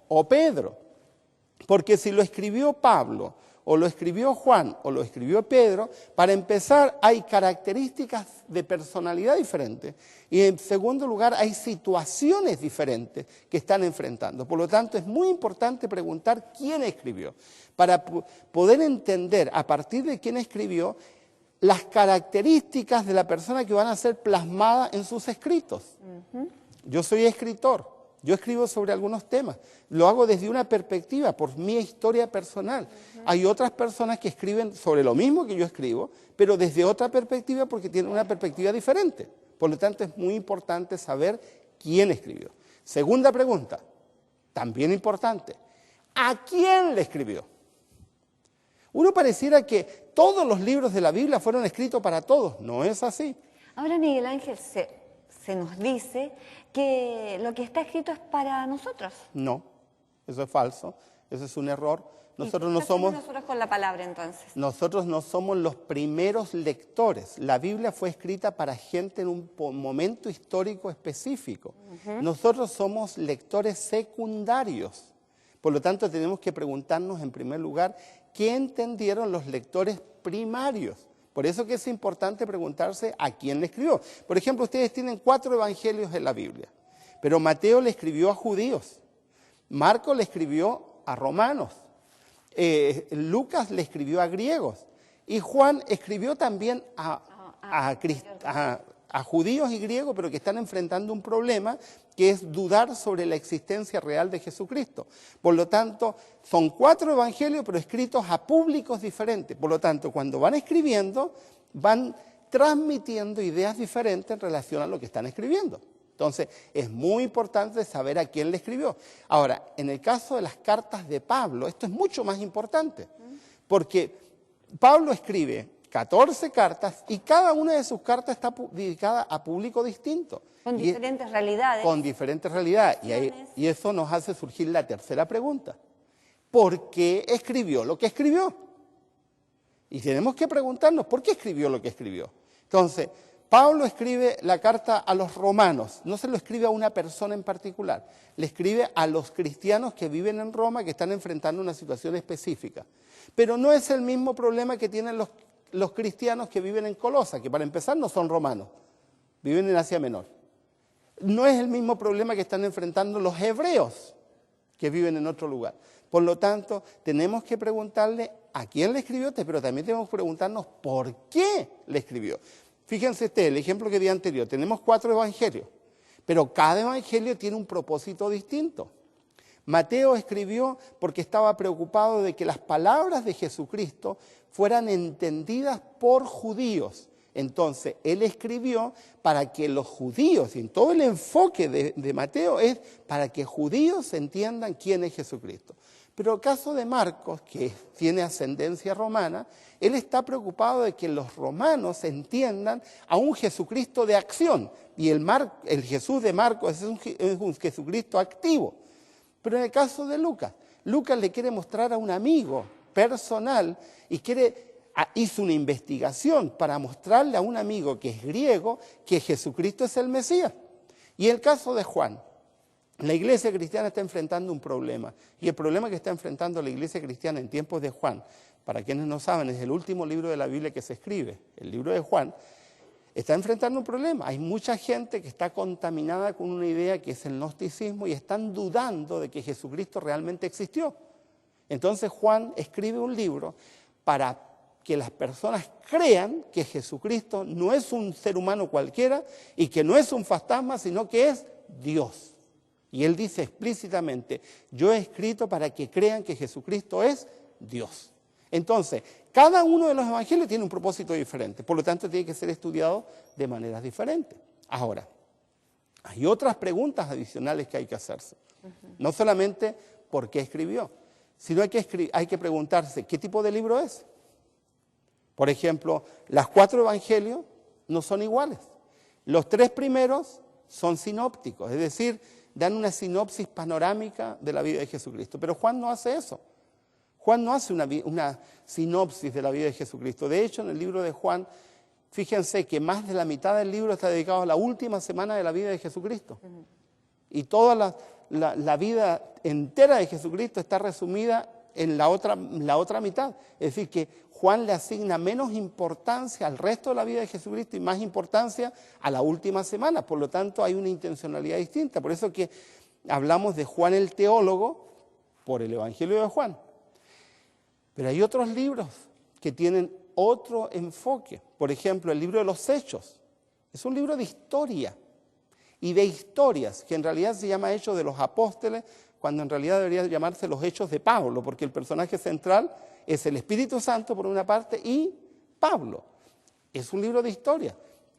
O Pedro. Porque si lo escribió Pablo, o lo escribió Juan, o lo escribió Pedro, para empezar hay características de personalidad diferentes. Y en segundo lugar hay situaciones diferentes que están enfrentando. Por lo tanto es muy importante preguntar quién escribió. Para poder entender a partir de quién escribió las características de la persona que van a ser plasmadas en sus escritos. Yo soy escritor, yo escribo sobre algunos temas, lo hago desde una perspectiva, por mi historia personal. Hay otras personas que escriben sobre lo mismo que yo escribo, pero desde otra perspectiva porque tienen una perspectiva diferente. Por lo tanto, es muy importante saber quién escribió. Segunda pregunta, también importante, ¿a quién le escribió? Uno pareciera que todos los libros de la Biblia fueron escritos para todos. No es así.
Ahora Miguel Ángel se nos dice que lo que está escrito es para nosotros.
No, eso es falso, eso es un error. Nosotros
¿Y
no
qué hacemos
somos,
nosotros con la palabra entonces?
nosotros no somos los primeros lectores. La Biblia fue escrita para gente en un momento histórico específico. Nosotros somos lectores secundarios. Por lo tanto, tenemos que preguntarnos en primer lugar qué entendieron los lectores primarios. Por eso que es importante preguntarse a quién le escribió. Por ejemplo, ustedes tienen 4 evangelios en la Biblia, pero Mateo le escribió a judíos, Marco le escribió a romanos, Lucas le escribió a griegos y Juan escribió también a judíos y griegos, pero que están enfrentando un problema que es dudar sobre la existencia real de Jesucristo. Por lo tanto, son 4 evangelios, pero escritos a públicos diferentes. Por lo tanto, cuando van escribiendo, van transmitiendo ideas diferentes en relación a lo que están escribiendo. Entonces, es muy importante saber a quién le escribió. Ahora, en el caso de las cartas de Pablo, esto es mucho más importante, porque Pablo escribe 14 cartas y cada una de sus cartas está dedicada a público distinto.
Con diferentes realidades.
Con diferentes realidades. Y eso nos hace surgir la tercera pregunta. ¿Por qué escribió lo que escribió? Y tenemos que preguntarnos, ¿por qué escribió lo que escribió? Entonces, Pablo escribe la carta a los romanos, no se lo escribe a una persona en particular, le escribe a los cristianos que viven en Roma, que están enfrentando una situación específica. Pero no es el mismo problema que tienen los cristianos que viven en Colosa, que para empezar no son romanos, viven en Asia Menor. No es el mismo problema que están enfrentando los hebreos que viven en otro lugar. Por lo tanto, tenemos que preguntarle a quién le escribió, pero también tenemos que preguntarnos por qué le escribió. Fíjense ustedes, el ejemplo que di anterior, tenemos 4 evangelios, pero cada evangelio tiene un propósito distinto. Mateo escribió porque estaba preocupado de que las palabras de Jesucristo fueran entendidas por judíos. Entonces, él escribió para que los judíos, y en todo el enfoque de Mateo es para que judíos entiendan quién es Jesucristo. Pero el caso de Marcos, que tiene ascendencia romana, él está preocupado de que los romanos entiendan a un Jesucristo de acción. Y el Jesús de Marcos es un Jesucristo activo. Pero en el caso de Lucas, Lucas le quiere mostrar a un amigo personal y hizo una investigación para mostrarle a un amigo que es griego que Jesucristo es el Mesías. Y el caso de Juan, la iglesia cristiana está enfrentando un problema. Y el problema que está enfrentando la iglesia cristiana en tiempos de Juan, para quienes no saben, es el último libro de la Biblia que se escribe, el libro de Juan, está enfrentando un problema. Hay mucha gente que está contaminada con una idea que es el gnosticismo y están dudando de que Jesucristo realmente existió. Entonces Juan escribe un libro para que las personas crean que Jesucristo no es un ser humano cualquiera y que no es un fantasma, sino que es Dios. Y él dice explícitamente, yo he escrito para que crean que Jesucristo es Dios. Entonces, cada uno de los evangelios tiene un propósito diferente, por lo tanto tiene que ser estudiado de maneras diferentes. Ahora, hay otras preguntas adicionales que hay que hacerse. No solamente por qué escribió, sino hay que preguntarse qué tipo de libro es. Por ejemplo, los 4 evangelios no son iguales. Los 3 primeros son sinópticos, es decir, dan una sinopsis panorámica de la vida de Jesucristo. Pero Juan no hace eso. Juan no hace una sinopsis de la vida de Jesucristo. De hecho, en el libro de Juan, fíjense que más de la mitad del libro está dedicado a la última semana de la vida de Jesucristo. Y toda la vida entera de Jesucristo está resumida en la otra mitad. Es decir, que Juan le asigna menos importancia al resto de la vida de Jesucristo y más importancia a la última semana. Por lo tanto, hay una intencionalidad distinta. Por eso que hablamos de Juan el teólogo por el Evangelio de Juan. Pero hay otros libros que tienen otro enfoque. Por ejemplo, el libro de los Hechos. Es un libro de historia y de historias, que en realidad se llama Hechos de los Apóstoles, cuando en realidad debería llamarse los Hechos de Pablo, porque el personaje central es el Espíritu Santo por una parte y Pablo. Es un libro de historia.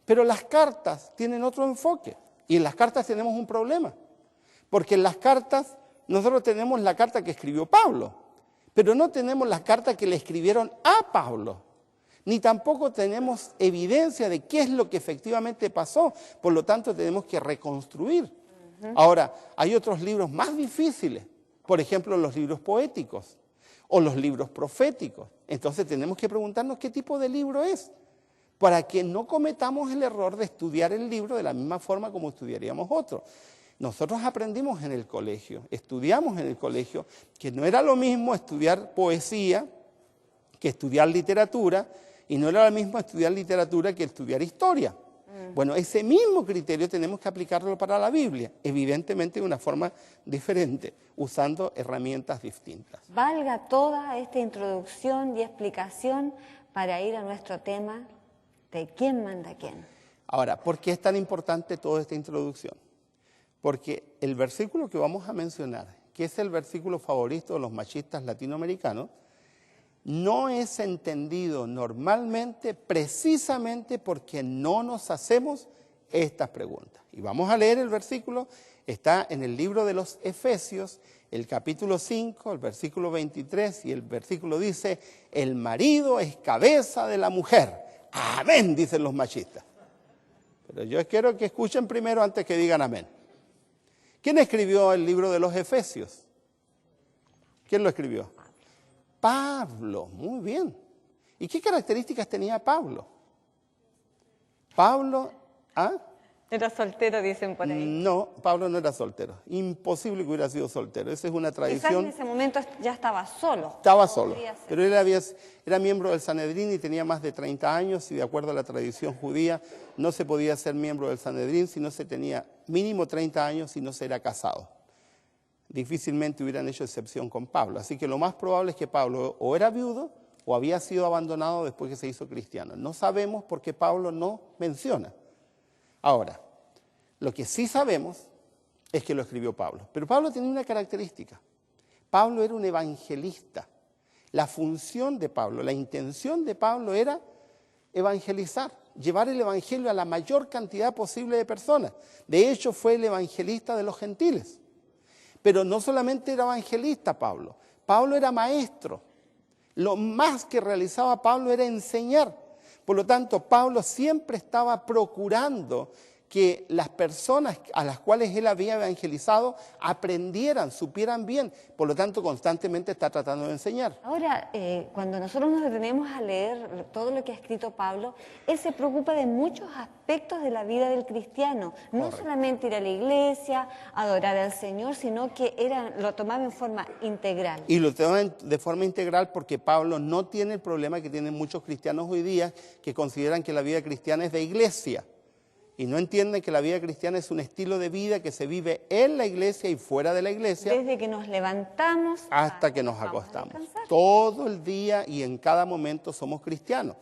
Pero las cartas tienen otro enfoque. Y en las cartas tenemos un problema. Porque en las cartas, nosotros tenemos la carta que escribió Pablo, pero no tenemos las cartas que le escribieron a Pablo. Ni tampoco tenemos evidencia de qué es lo que efectivamente pasó. Por lo tanto, tenemos que reconstruir. Ahora, hay otros libros más difíciles. Por ejemplo, los libros poéticos o los libros proféticos. Entonces tenemos que preguntarnos qué tipo de libro es, para que no cometamos el error de estudiar el libro de la misma forma como estudiaríamos otro. Nosotros aprendimos en el colegio, estudiamos en el colegio, que no era lo mismo estudiar poesía que estudiar literatura, y no era lo mismo estudiar literatura que estudiar historia. Bueno, ese mismo criterio tenemos que aplicarlo para la Biblia, evidentemente de una forma diferente, usando herramientas distintas.
Valga toda esta introducción y explicación para ir a nuestro tema de quién manda quién.
Ahora, ¿por qué es tan importante toda esta introducción? Porque el versículo que vamos a mencionar, que es el versículo favorito de los machistas latinoamericanos, no es entendido normalmente precisamente porque no nos hacemos estas preguntas. Y vamos a leer el versículo, está en el libro de los Efesios, el capítulo 5, el versículo 23, y el versículo dice, el marido es cabeza de la mujer. Amén, dicen los machistas. Pero yo quiero que escuchen primero antes que digan amén. ¿Quién escribió el libro de los Efesios? ¿Quién lo escribió? Pablo, muy bien. ¿Y qué características tenía Pablo? Pablo,
Era soltero, dicen por ahí.
No, Pablo no era soltero. Imposible que hubiera sido soltero. Esa es una
Quizás en
tradición.
ese momento ya estaba solo.
Estaba solo.
Podría ser.
Pero él era miembro del Sanedrín y tenía más de 30 años y de acuerdo a la tradición judía no se podía ser miembro del Sanedrín si no se tenía mínimo 30 años y no se era casado. Difícilmente hubieran hecho excepción con Pablo. Así que lo más probable es que Pablo o era viudo o había sido abandonado después que se hizo cristiano. No sabemos por qué Pablo no menciona. Ahora, lo que sí sabemos es que lo escribió Pablo. Pero Pablo tenía una característica. Pablo era un evangelista. La función de Pablo, la intención de Pablo era evangelizar, llevar el evangelio a la mayor cantidad posible de personas. De hecho, fue el evangelista de los gentiles. Pero no solamente era evangelista Pablo, Pablo era maestro. Lo más que realizaba Pablo era enseñar. Por lo tanto, Pablo siempre estaba procurando que las personas a las cuales él había evangelizado aprendieran, supieran bien. Por lo tanto, constantemente está tratando de enseñar.
Ahora, cuando nosotros nos detenemos a leer todo lo que ha escrito Pablo, él se preocupa de muchos aspectos de la vida del cristiano. No
Correcto.
solamente ir a la iglesia, adorar al Señor, sino que lo tomaba en forma integral.
Y lo toma de forma integral porque Pablo no tiene el problema que tienen muchos cristianos hoy día, que consideran que la vida cristiana es de iglesia. Y no entienden que la vida cristiana es un estilo de vida que se vive en la iglesia y fuera de la iglesia
Desde que nos levantamos
hasta que nos
vamos a
acostamos.
descansar.
Todo el día y en cada momento somos cristianos.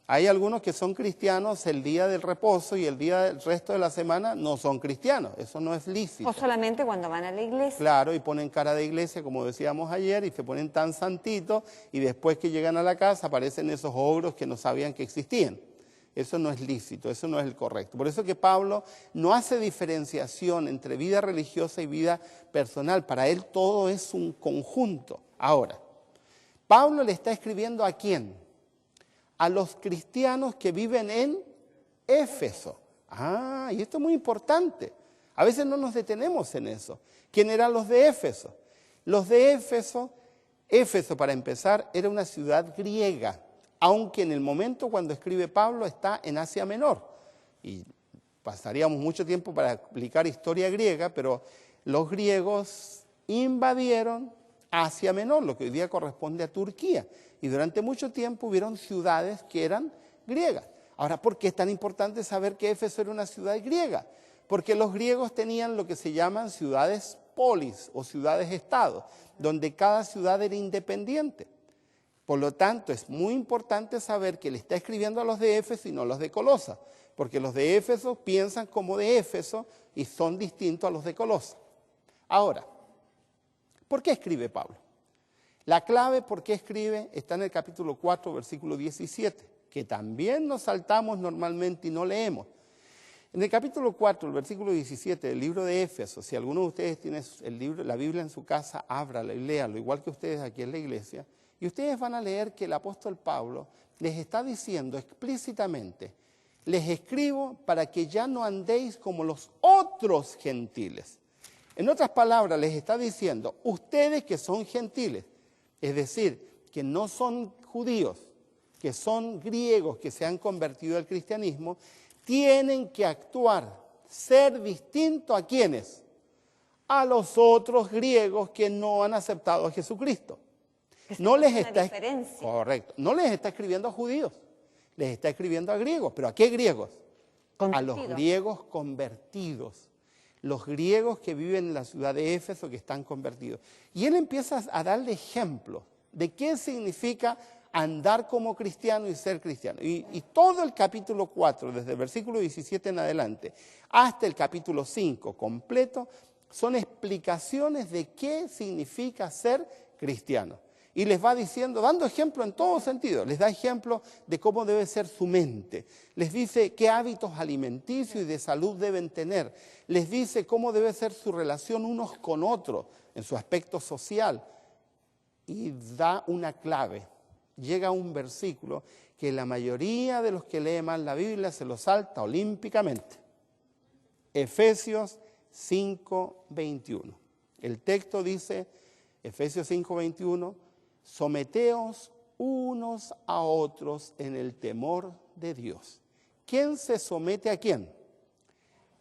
Hay algunos que son cristianos el día del reposo y el resto de la semana no son cristianos. Eso no es lícito.
O solamente cuando van a la iglesia.
Claro, y ponen cara de iglesia, como decíamos ayer, y se ponen tan santitos, y después que llegan a la casa aparecen esos ogros que no sabían que existían. Eso no es lícito, eso no es el correcto. Por eso que Pablo no hace diferenciación entre vida religiosa y vida personal. Para él todo es un conjunto. Ahora, Pablo le está escribiendo ¿a quién? A los cristianos que viven en Éfeso. Ah, y esto es muy importante. A veces no nos detenemos en eso. ¿Quién eran los de Éfeso? Los de Éfeso, para empezar, era una ciudad griega, aunque en el momento cuando escribe Pablo está en Asia Menor. Y pasaríamos mucho tiempo para explicar historia griega, pero los griegos invadieron Asia Menor, lo que hoy día corresponde a Turquía. Y durante mucho tiempo hubieron ciudades que eran griegas. Ahora, ¿por qué es tan importante saber que Éfeso era una ciudad griega? Porque los griegos tenían lo que se llaman ciudades polis o ciudades-estado, donde cada ciudad era independiente. Por lo tanto, es muy importante saber que le está escribiendo a los de Éfeso y no a los de Colosa, porque los de Éfeso piensan como de Éfeso y son distintos a los de Colosa. Ahora, ¿por qué escribe Pablo? La clave por qué escribe está en el capítulo 4, versículo 17, que también nos saltamos normalmente y no leemos. En el capítulo 4, el versículo 17 del libro de Éfeso, si alguno de ustedes tiene la Biblia en su casa, ábrala y léalo, igual que ustedes aquí en la iglesia, y ustedes van a leer que el apóstol Pablo les está diciendo explícitamente, les escribo para que ya no andéis como los otros gentiles. En otras palabras, les está diciendo, ustedes que son gentiles, es decir, que no son judíos, que son griegos, que se han convertido al cristianismo, tienen que actuar, ser distintos ¿a quiénes? A los otros griegos que no han aceptado a Jesucristo. No les está, correcto, no les está escribiendo a judíos, les está escribiendo a griegos. ¿Pero a qué griegos? A los griegos convertidos. Los griegos que viven en la ciudad de Éfeso que están convertidos. Y él empieza a darle ejemplos de qué significa andar como cristiano y ser cristiano. Y todo el capítulo 4, desde el versículo 17 en adelante, hasta el capítulo 5 completo, son explicaciones de qué significa ser cristiano. Y les va diciendo, dando ejemplo en todo sentido, les da ejemplo de cómo debe ser su mente, les dice qué hábitos alimenticios y de salud deben tener, les dice cómo debe ser su relación unos con otros en su aspecto social y da una clave. Llega un versículo que la mayoría de los que leen mal la Biblia se lo salta olímpicamente. Efesios 5:21. El texto dice, Efesios 5:21, someteos unos a otros en el temor de Dios. ¿Quién se somete a quién?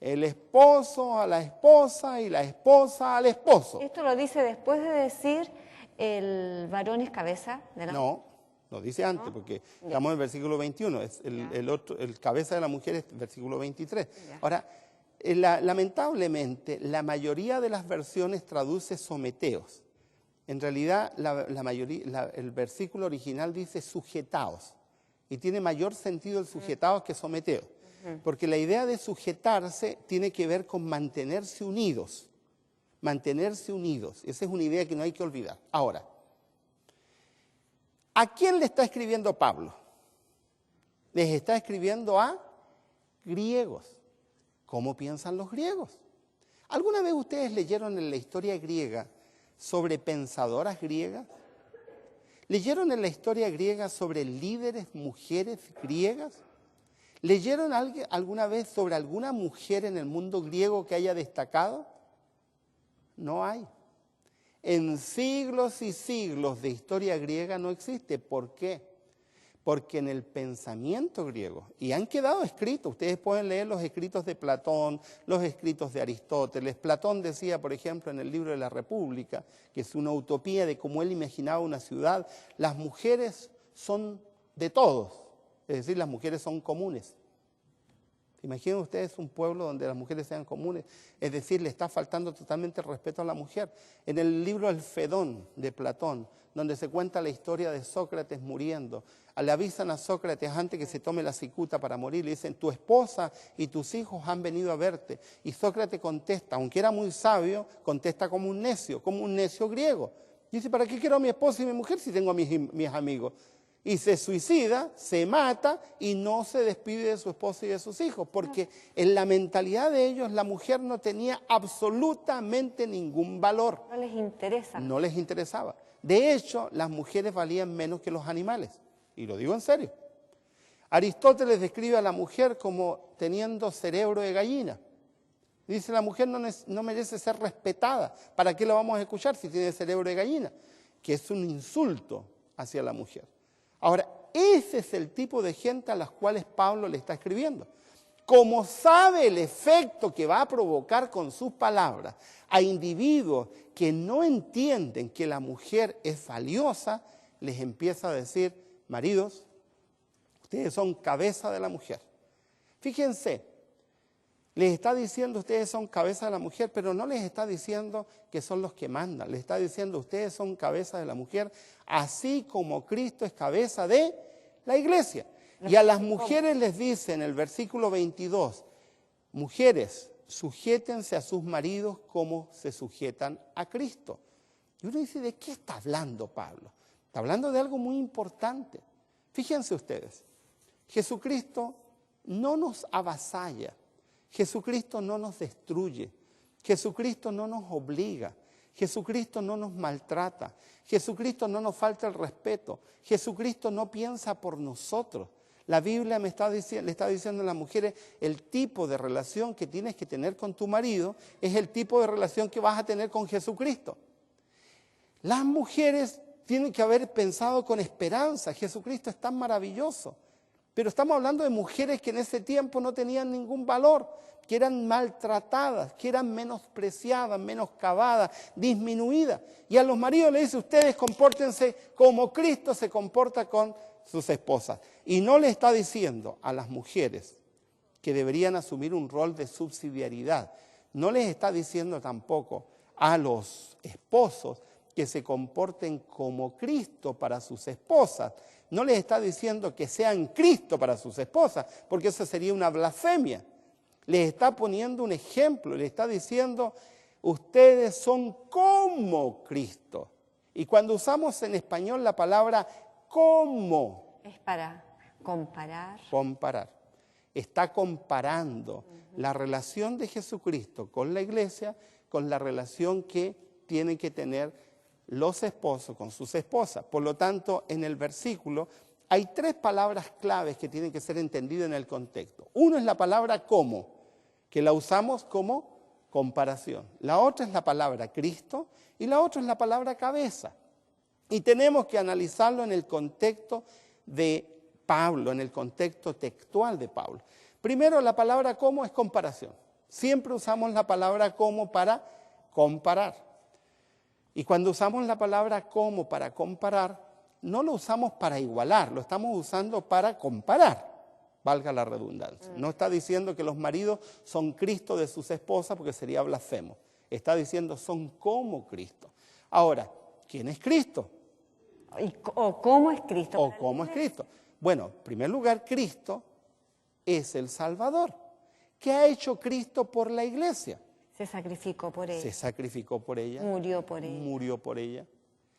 El esposo a la esposa y la esposa al esposo.
Esto lo dice después de decir el varón es cabeza de la...
No, lo dice antes, porque estamos en el versículo 21, es el cabeza de la mujer es el versículo 23.
Ya.
Ahora, lamentablemente, la mayoría de las versiones traduce someteos. En realidad, el versículo original dice sujetaos, y tiene mayor sentido el sujetaos que someteos, porque la idea de sujetarse tiene que ver con mantenerse unidos. mantenerse unidos. Esa es una idea que no hay que olvidar. Ahora, ¿a quién le está escribiendo Pablo? Les está escribiendo a griegos. ¿Cómo piensan los griegos? ¿Alguna vez ustedes leyeron en la historia griega sobre pensadoras griegas? ¿Leyeron en la historia griega sobre líderes, mujeres griegas? ¿Leyeron alguna vez sobre alguna mujer en el mundo griego que haya destacado? No hay. En siglos y siglos de historia griega no existe. ¿Por qué? Porque en el pensamiento griego, y han quedado escritos, ustedes pueden leer los escritos de Platón, los escritos de Aristóteles. Platón decía, por ejemplo, en el libro de la República, que es una utopía de cómo él imaginaba una ciudad, las mujeres son de todos, es decir, las mujeres son comunes. Imaginen ustedes un pueblo donde las mujeres sean comunes, es decir, le está faltando totalmente el respeto a la mujer. En el libro El Fedón de Platón, donde se cuenta la historia de Sócrates muriendo, le avisan a Sócrates antes que se tome la cicuta para morir, le dicen, tu esposa y tus hijos han venido a verte. Y Sócrates contesta, aunque era muy sabio, contesta como un necio griego. Dice, ¿para qué quiero a mi esposa y mi mujer si tengo a mis amigos? Y se suicida, se mata y no se despide de su esposa y de sus hijos, porque en la mentalidad de ellos la mujer no tenía absolutamente ningún valor.
No les interesa.
No les interesaba. De hecho, las mujeres valían menos que los animales, y lo digo en serio. Aristóteles describe a la mujer como teniendo cerebro de gallina. Dice, la mujer no merece ser respetada. ¿Para qué la vamos a escuchar si tiene cerebro de gallina? Que es un insulto hacia la mujer. Ahora, ese es el tipo de gente a las cuales Pablo le está escribiendo. Como sabe el efecto que va a provocar con sus palabras a individuos que no entienden que la mujer es valiosa, les empieza a decir, maridos, ustedes son cabeza de la mujer. Fíjense, les está diciendo ustedes son cabeza de la mujer, pero no les está diciendo que son los que mandan. Les está diciendo ustedes son cabeza de la mujer, así como Cristo es cabeza de la iglesia. Y a las mujeres les dice en el versículo 22, mujeres, sujétense a sus maridos como se sujetan a Cristo. Y uno dice, ¿de qué está hablando Pablo? Está hablando de algo muy importante. Fíjense ustedes, Jesucristo no nos avasalla. Jesucristo no nos destruye, Jesucristo no nos obliga, Jesucristo no nos maltrata, Jesucristo no nos falta el respeto, Jesucristo no piensa por nosotros. La Biblia le está diciendo a las mujeres, el tipo de relación que tienes que tener con tu marido es el tipo de relación que vas a tener con Jesucristo. Las mujeres tienen que haber pensado con esperanza, Jesucristo es tan maravilloso. Pero estamos hablando de mujeres que en ese tiempo no tenían ningún valor, que eran maltratadas, que eran menospreciadas, menoscabadas, disminuidas. Y a los maridos les dice, ustedes compórtense como Cristo se comporta con sus esposas. Y no le está diciendo a las mujeres que deberían asumir un rol de subsidiariedad. No les está diciendo tampoco a los esposos que se comporten como Cristo para sus esposas. No les está diciendo que sean Cristo para sus esposas, porque eso sería una blasfemia. Les está poniendo un ejemplo, les está diciendo, ustedes son como Cristo. Y cuando usamos en español la palabra como,
es para comparar.
Comparar. Está comparando la relación de Jesucristo con la iglesia con la relación que tienen que tener los esposos con sus esposas. Por lo tanto, en el versículo hay tres palabras claves que tienen que ser entendidas en el contexto. Uno es la palabra como, que la usamos como comparación. La otra es la palabra Cristo y la otra es la palabra cabeza. Y tenemos que analizarlo en el contexto de Pablo, en el contexto textual de Pablo. Primero, la palabra como es comparación. Siempre usamos la palabra como para comparar. Y cuando usamos la palabra como para comparar, no lo usamos para igualar, lo estamos usando para comparar, valga la redundancia. No está diciendo que los maridos son Cristo de sus esposas porque sería blasfemo. Está diciendo son como Cristo. Ahora, ¿quién es Cristo?
¿O cómo es Cristo?
¿O cómo es Cristo? Bueno, en primer lugar, Cristo es el Salvador. ¿Qué ha hecho Cristo por la iglesia?
Se sacrificó por
se
ella.
sacrificó por ella,
Murió por ella.
murió por ella.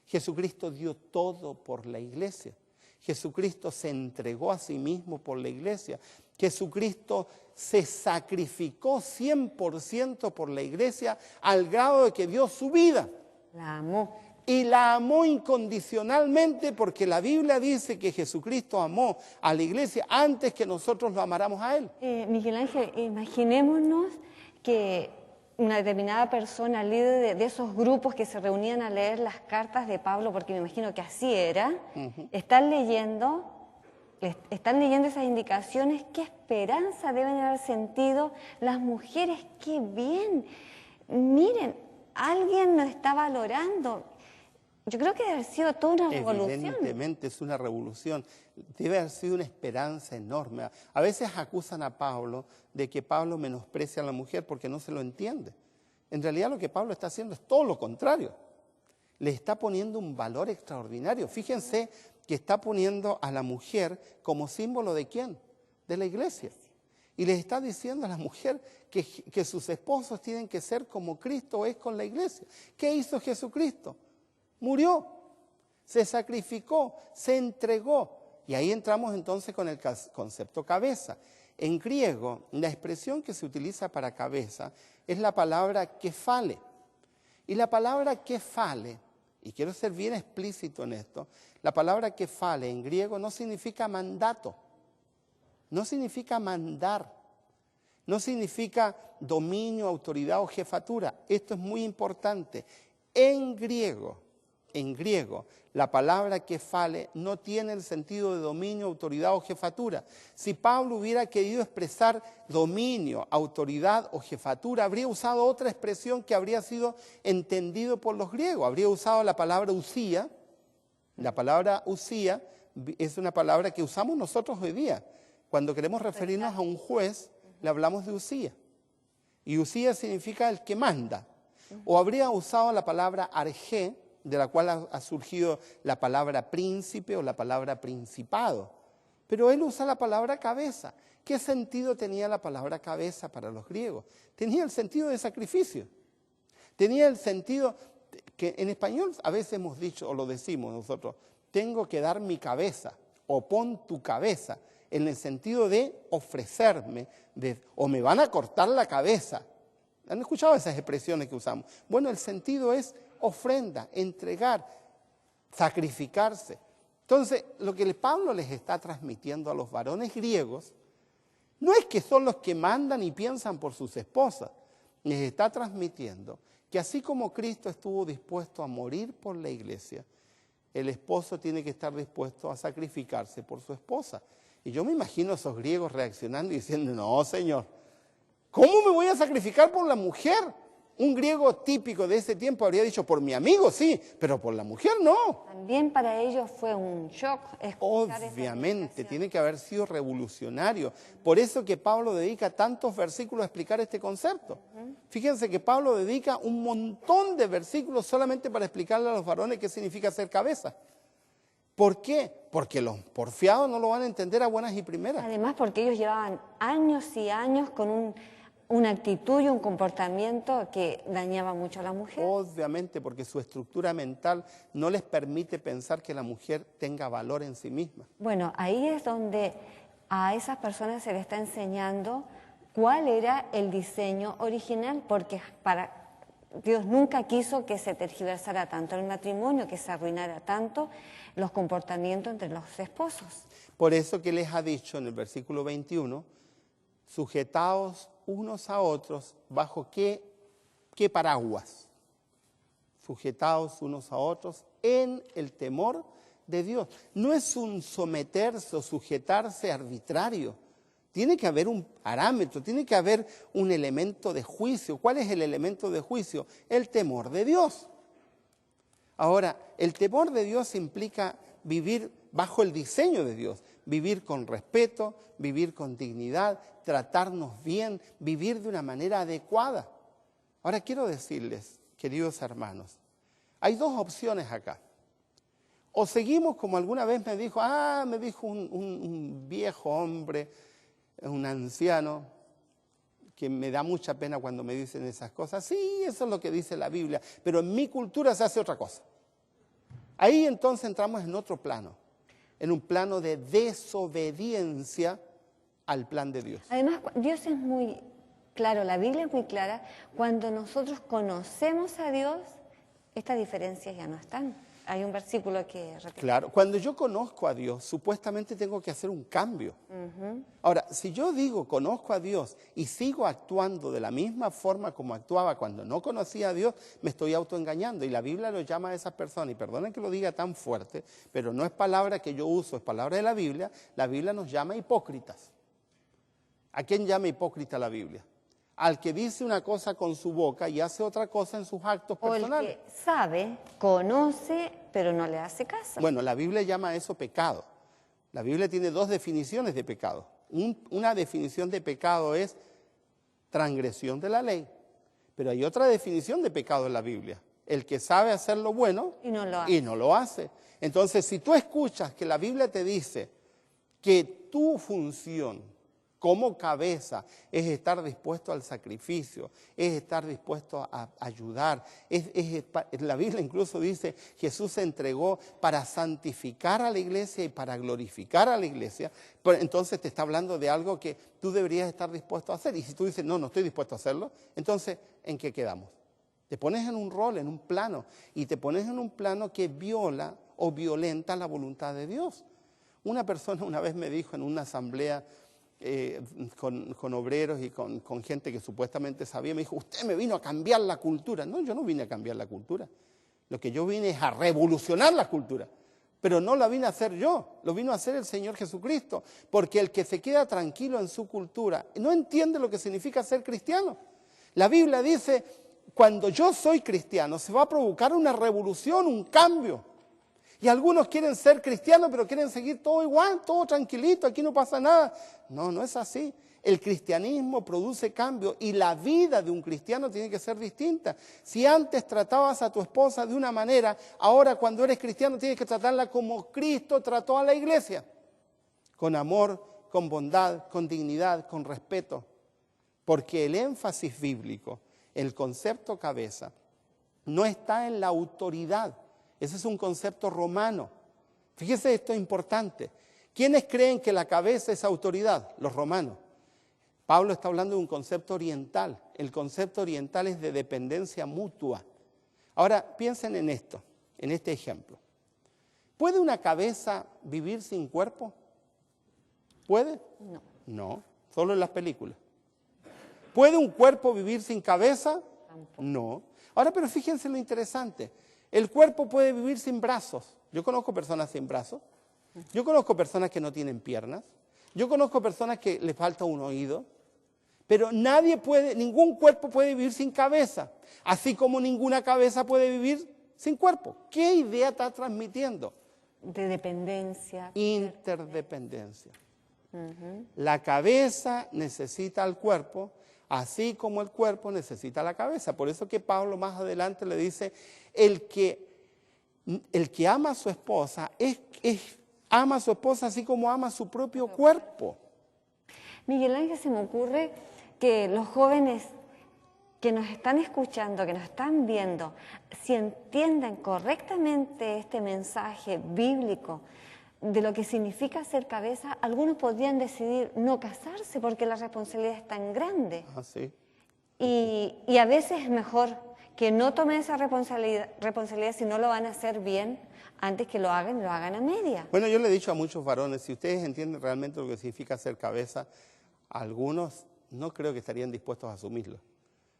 Jesucristo dio todo por la iglesia. Jesucristo se entregó a sí mismo por la iglesia. Jesucristo se sacrificó 100% por la iglesia al grado de que dio su vida.
La amó.
Y la amó incondicionalmente porque la Biblia dice que Jesucristo amó a la iglesia antes que nosotros lo amáramos a Él.
Miguel Ángel, imaginémonos que una determinada persona, líder de esos grupos que se reunían a leer las cartas de Pablo, porque me imagino que así era, están leyendo esas indicaciones. ¿Qué esperanza deben haber sentido las mujeres? ¡Qué bien! Miren, alguien nos está valorando. Yo creo que debe haber sido toda una revolución.
Evidentemente es una revolución. Debe haber sido una esperanza enorme. A veces acusan a Pablo de que Pablo menosprecia a la mujer porque no se lo entiende. En realidad lo que Pablo está haciendo es todo lo contrario. Le está poniendo un valor extraordinario. Fíjense que está poniendo a la mujer como símbolo ¿de quién? De la iglesia. Y les está diciendo a la mujer que sus esposos tienen que ser como Cristo es con la iglesia. ¿Qué hizo Jesucristo? Murió, se sacrificó, se entregó. Y ahí entramos entonces con el concepto cabeza. En griego, la expresión que se utiliza para cabeza es la palabra kefale. Y la palabra kefale, y quiero ser bien explícito en esto, la palabra kefale en griego no significa mandato, no significa mandar, no significa dominio, autoridad o jefatura. Esto es muy importante. En griego, la palabra kefale no tiene el sentido de dominio, autoridad o jefatura. Si Pablo hubiera querido expresar dominio, autoridad o jefatura, habría usado otra expresión que habría sido entendido por los griegos. Habría usado la palabra usía. La palabra usía es una palabra que usamos nosotros hoy día. Cuando queremos referirnos a un juez, le hablamos de usía. Y usía significa el que manda. O habría usado la palabra arjé, de la cual ha surgido la palabra príncipe o la palabra principado. Pero él usa la palabra cabeza. ¿Qué sentido tenía la palabra cabeza para los griegos? Tenía el sentido de sacrificio. Tenía el sentido que en español a veces hemos dicho, o lo decimos nosotros, tengo que dar mi cabeza, o pon tu cabeza, en el sentido de ofrecerme, o me van a cortar la cabeza. ¿Han escuchado esas expresiones que usamos? Bueno, el sentido es ofrenda, entregar, sacrificarse. Entonces, lo que Pablo les está transmitiendo a los varones griegos no es que son los que mandan y piensan por sus esposas. Les está transmitiendo que así como Cristo estuvo dispuesto a morir por la iglesia, el esposo tiene que estar dispuesto a sacrificarse por su esposa. Y yo me imagino a esos griegos reaccionando y diciendo, no, Señor, ¿cómo me voy a sacrificar por la mujer? Un griego típico de ese tiempo habría dicho, por mi amigo sí, pero por la mujer no.
También para ellos fue un shock escuchar esa
Obviamente,
indicación.
tiene que haber sido revolucionario. Por eso que Pablo dedica tantos versículos a explicar este concepto. Fíjense que Pablo dedica un montón de versículos solamente para explicarle a los varones qué significa ser cabeza. ¿Por qué? Porque los porfiados no lo van a entender a buenas y primeras.
Además, porque ellos llevaban años y años con una actitud y un comportamiento que dañaba mucho a la mujer.
Obviamente, porque su estructura mental no les permite pensar que la mujer tenga valor en sí misma.
Bueno, ahí es donde a esas personas se les está enseñando cuál era el diseño original, porque Dios nunca quiso que se tergiversara tanto el matrimonio, que se arruinara tanto los comportamientos entre los esposos.
Por eso que les ha dicho en el versículo 21, sujetaos unos a otros, ¿bajo qué paraguas? Sujetaos unos a otros en el temor de Dios. No es un someterse o sujetarse arbitrario. Tiene que haber un parámetro, tiene que haber un elemento de juicio. ¿Cuál es el elemento de juicio? El temor de Dios. Ahora, el temor de Dios implica vivir bajo el diseño de Dios, vivir con respeto, vivir con dignidad, tratarnos bien, vivir de una manera adecuada. Ahora quiero decirles, queridos hermanos, hay dos opciones acá. O seguimos como alguna vez me dijo un viejo hombre, un anciano, que me da mucha pena cuando me dicen esas cosas. Sí, eso es lo que dice la Biblia, pero en mi cultura se hace otra cosa. Ahí entonces entramos en otro plano, en un plano de desobediencia al plan de Dios.
Además, Dios es muy claro, la Biblia es muy clara. Cuando nosotros conocemos a Dios, estas diferencias ya no están. Hay un versículo que repite.
Claro, cuando yo conozco a Dios, supuestamente tengo que hacer un cambio. Ahora, si yo digo conozco a Dios y sigo actuando de la misma forma como actuaba cuando no conocía a Dios, me estoy autoengañando. Y la Biblia lo llama a esas personas, y perdonen que lo diga tan fuerte, pero no es palabra que yo uso, es palabra de la Biblia. La Biblia nos llama hipócritas. ¿A quién llama hipócrita la Biblia? Al que dice una cosa con su boca y hace otra cosa en sus actos
O el
personales.
que sabe, conoce, pero no le hace caso.
Bueno, la Biblia llama a eso pecado. La Biblia tiene dos definiciones de pecado. Una definición de pecado es transgresión de la ley, pero hay otra definición de pecado en la Biblia. El que sabe hacer lo bueno
Y no lo hace.
y no lo hace. Entonces, si tú escuchas que la Biblia te dice que tu función como cabeza es estar dispuesto al sacrificio, es estar dispuesto a ayudar. La Biblia incluso dice, Jesús se entregó para santificar a la iglesia y para glorificar a la iglesia. Pero entonces te está hablando de algo que tú deberías estar dispuesto a hacer. Y si tú dices, no estoy dispuesto a hacerlo, entonces, ¿en qué quedamos? Te pones en un rol, en un plano, y te pones en un plano que viola o violenta la voluntad de Dios. Una persona una vez me dijo en una asamblea, con obreros y con gente que supuestamente sabía, me dijo, usted me vino a cambiar la cultura. No, yo no vine a cambiar la cultura. Lo que yo vine es a revolucionar la cultura. Pero no la vine a hacer yo, lo vino a hacer el Señor Jesucristo. Porque el que se queda tranquilo en su cultura no entiende lo que significa ser cristiano. La Biblia dice, cuando yo soy cristiano se va a provocar una revolución, un cambio. Y algunos quieren ser cristianos, pero quieren seguir todo igual, todo tranquilito, aquí no pasa nada. No es así. El cristianismo produce cambio y la vida de un cristiano tiene que ser distinta. Si antes tratabas a tu esposa de una manera, ahora cuando eres cristiano tienes que tratarla como Cristo trató a la iglesia. Con amor, con bondad, con dignidad, con respeto. Porque el énfasis bíblico, el concepto cabeza, no está en la autoridad. Ese es un concepto romano. Fíjese, esto es importante. ¿Quiénes creen que la cabeza es autoridad? Los romanos. Pablo está hablando de un concepto oriental. El concepto oriental es de dependencia mutua. Ahora, piensen en esto, en este ejemplo. ¿Puede una cabeza vivir sin cuerpo? ¿Puede?
No.
No, solo en las películas. ¿Puede un cuerpo vivir sin cabeza?
Tampoco.
No. Ahora, pero fíjense lo interesante. El cuerpo puede vivir sin brazos. Yo conozco personas sin brazos. Yo conozco personas que no tienen piernas. Yo conozco personas que les falta un oído. Pero ningún cuerpo puede vivir sin cabeza. Así como ninguna cabeza puede vivir sin cuerpo. ¿Qué idea está transmitiendo?
De dependencia.
Interdependencia. La cabeza necesita al cuerpo, así como el cuerpo necesita la cabeza. Por eso que Pablo más adelante le dice, el que ama a su esposa, ama a su esposa así como ama a su propio cuerpo.
Miguel Ángel, se me ocurre que los jóvenes que nos están escuchando, que nos están viendo, si entienden correctamente este mensaje bíblico de lo que significa ser cabeza, algunos podrían decidir no casarse porque la responsabilidad es tan grande.
Ah, sí.
Y a veces es mejor que no tomen esa responsabilidad si no lo van a hacer bien, antes que lo hagan a media.
Bueno, yo le he dicho a muchos varones, si ustedes entienden realmente lo que significa ser cabeza, algunos no creo que estarían dispuestos a asumirlo.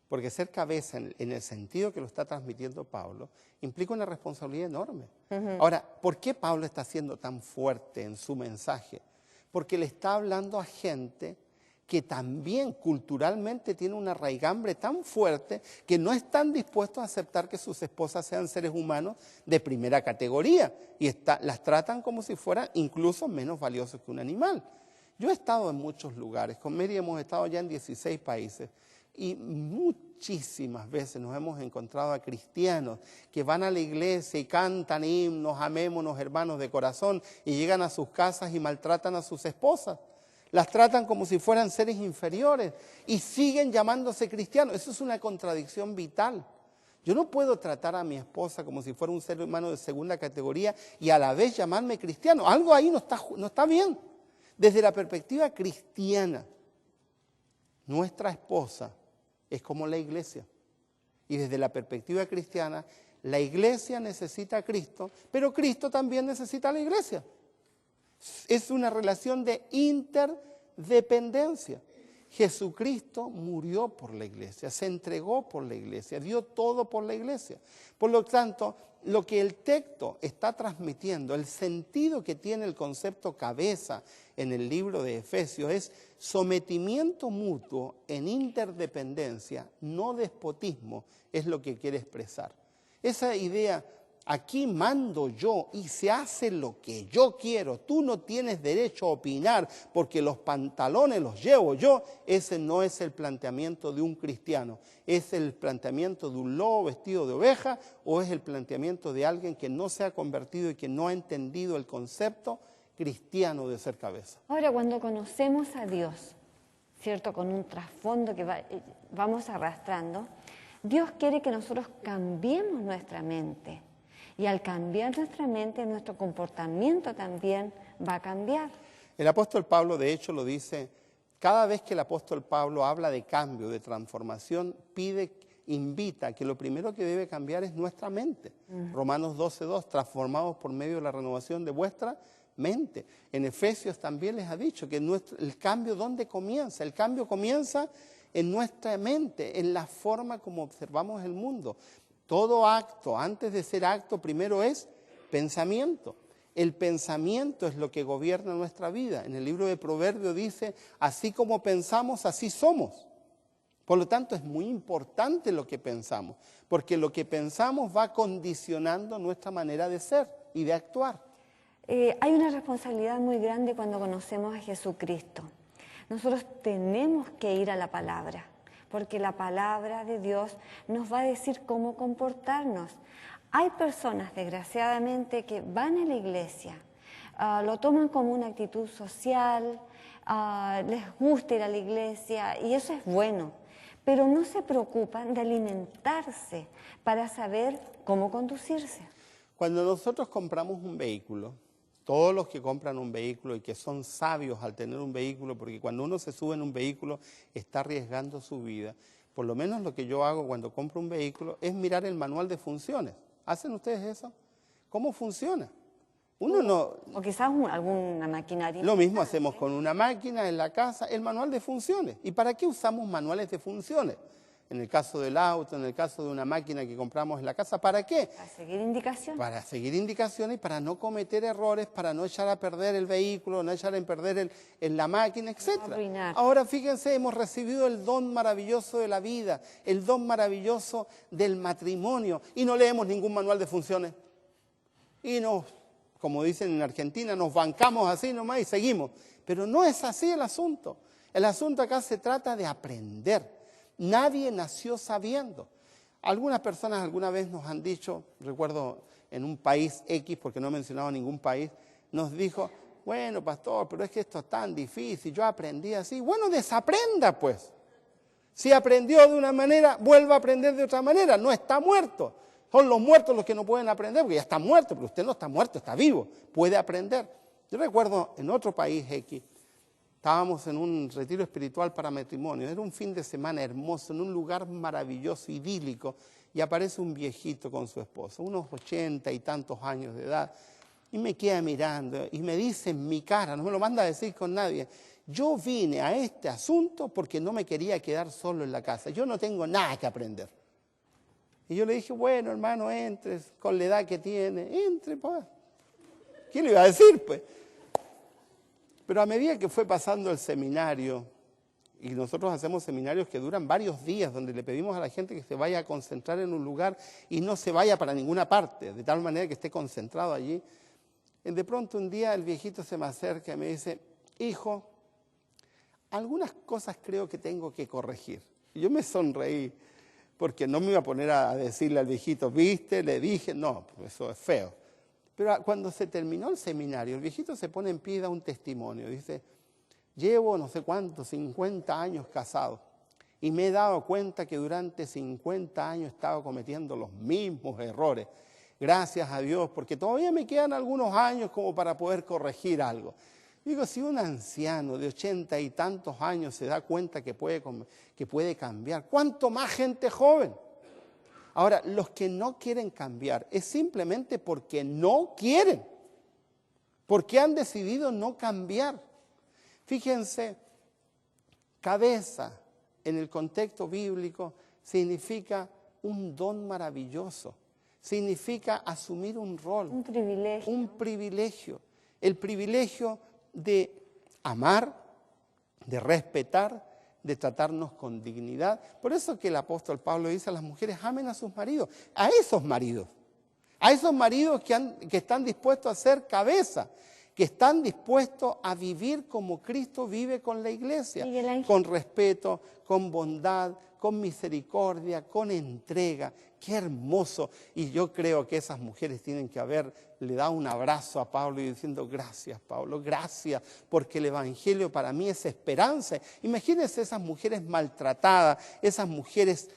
Porque ser cabeza, en el sentido que lo está transmitiendo Pablo, implica una responsabilidad enorme. Ahora, ¿por qué Pablo está siendo tan fuerte en su mensaje? Porque le está hablando a gente que también culturalmente tiene una raigambre tan fuerte que no están dispuestos a aceptar que sus esposas sean seres humanos de primera categoría y las tratan como si fueran incluso menos valiosos que un animal. Yo he estado en muchos lugares, con Mary hemos estado ya en 16 países y muchísimas veces nos hemos encontrado a cristianos que van a la iglesia y cantan himnos, amémonos hermanos de corazón, y llegan a sus casas y maltratan a sus esposas. Las tratan como si fueran seres inferiores y siguen llamándose cristianos. Eso es una contradicción vital. Yo no puedo tratar a mi esposa como si fuera un ser humano de segunda categoría y a la vez llamarme cristiano. Algo ahí no está bien. Desde la perspectiva cristiana, nuestra esposa es como la iglesia. Y desde la perspectiva cristiana, la iglesia necesita a Cristo, pero Cristo también necesita a la iglesia. Es una relación de interdependencia. Jesucristo murió por la iglesia, se entregó por la iglesia, dio todo por la iglesia. Por lo tanto, lo que el texto está transmitiendo, el sentido que tiene el concepto cabeza en el libro de Efesios es sometimiento mutuo en interdependencia, no despotismo, es lo que quiere expresar. Esa idea, aquí mando yo y se hace lo que yo quiero, tú no tienes derecho a opinar porque los pantalones los llevo yo, ese no es el planteamiento de un cristiano, es el planteamiento de un lobo vestido de oveja o es el planteamiento de alguien que no se ha convertido y que no ha entendido el concepto cristiano de ser cabeza.
Ahora, cuando conocemos a Dios, ¿cierto? Con un trasfondo que vamos arrastrando, Dios quiere que nosotros cambiemos nuestra mente. Y al cambiar nuestra mente, nuestro comportamiento también va a cambiar.
El apóstol Pablo, de hecho, lo dice, cada vez que el apóstol Pablo habla de cambio, de transformación, invita que lo primero que debe cambiar es nuestra mente. Romanos 12:2, transformados por medio de la renovación de vuestra mente. En Efesios también les ha dicho que el cambio, ¿dónde comienza? El cambio comienza en nuestra mente, en la forma como observamos el mundo. Todo acto, antes de ser acto, primero es pensamiento. El pensamiento es lo que gobierna nuestra vida. En el libro de Proverbios dice, así como pensamos, así somos. Por lo tanto, es muy importante lo que pensamos, porque lo que pensamos va condicionando nuestra manera de ser y de actuar.
Hay una responsabilidad muy grande cuando conocemos a Jesucristo. Nosotros tenemos que ir a la palabra, porque la palabra de Dios nos va a decir cómo comportarnos. Hay personas, desgraciadamente, que van a la iglesia, lo toman como una actitud social, les gusta ir a la iglesia y eso es bueno, pero no se preocupan de alimentarse para saber cómo conducirse.
Cuando nosotros compramos un vehículo, todos los que compran un vehículo y que son sabios al tener un vehículo, porque cuando uno se sube en un vehículo está arriesgando su vida. Por lo menos lo que yo hago cuando compro un vehículo es mirar el manual de funciones. ¿Hacen ustedes eso? ¿Cómo funciona? Uno no...
O quizás alguna maquinaria.
Lo mismo hacemos con una máquina en la casa, el manual de funciones. ¿Y para qué usamos manuales de funciones? En el caso del auto, en el caso de una máquina que compramos en la casa, ¿para qué?
Para seguir indicaciones.
Para seguir indicaciones y para no cometer errores, para no echar a perder el vehículo, no echar a perder la máquina, etc.
arruinar.
Ahora fíjense, hemos recibido el don maravilloso de la vida, el don maravilloso del matrimonio y no leemos ningún manual de funciones. Y nos, como dicen en Argentina, nos bancamos así nomás y seguimos. Pero no es así el asunto. El asunto acá se trata de aprender. Nadie nació sabiendo. Algunas personas alguna vez nos han dicho, recuerdo en un país X, porque no he mencionado ningún país, nos dijo, bueno, pastor, pero es que esto es tan difícil, yo aprendí así. Bueno, desaprenda pues. Si aprendió de una manera, vuelva a aprender de otra manera, no está muerto. Son los muertos los que no pueden aprender, porque ya está muerto, pero usted no está muerto, está vivo, puede aprender. Yo recuerdo en otro país X, estábamos en un retiro espiritual para matrimonio, era un fin de semana hermoso, en un lugar maravilloso, idílico, y aparece un viejito con su esposa, unos 80 y tantos años de edad, y me queda mirando, y me dice en mi cara, no me lo manda a decir con nadie, yo vine a este asunto porque no me quería quedar solo en la casa, yo no tengo nada que aprender. Y yo le dije, bueno, hermano, entre, con la edad que tiene, entre, pues. ¿Qué le iba a decir, pues? Pero a medida que fue pasando el seminario, y nosotros hacemos seminarios que duran varios días, donde le pedimos a la gente que se vaya a concentrar en un lugar y no se vaya para ninguna parte, de tal manera que esté concentrado allí. De pronto un día el viejito se me acerca y me dice, hijo, algunas cosas creo que tengo que corregir. Y yo me sonreí, porque no me iba a poner a decirle al viejito, viste, le dije, no, eso es feo. Pero cuando se terminó el seminario, el viejito se pone en pie y da un testimonio. Dice, Llevo no sé cuántos, 50 años casado. Y me he dado cuenta que durante 50 años he estado cometiendo los mismos errores. Gracias a Dios, porque todavía me quedan algunos años como para poder corregir algo. Digo, si un anciano de 80 y tantos años se da cuenta que puede cambiar, ¿cuánto más gente joven? Ahora, los que no quieren cambiar es simplemente porque no quieren, porque han decidido no cambiar. Fíjense, cabeza en el contexto bíblico significa un don maravilloso, significa asumir un rol.
Un privilegio.
Un privilegio. El privilegio de amar, de respetar, de tratarnos con dignidad. Por eso que el apóstol Pablo dice a las mujeres, amen a sus maridos, a esos maridos que están dispuestos a ser cabeza, que están dispuestos a vivir como Cristo vive con la iglesia,
Miguel Ángel.
con respeto, con bondad, con misericordia, con entrega. ¡Qué hermoso! Y yo creo que esas mujeres tienen que haberle dado un abrazo a Pablo y diciendo, gracias Pablo, gracias, porque el Evangelio para mí es esperanza. Imagínense esas mujeres maltratadas, esas mujeres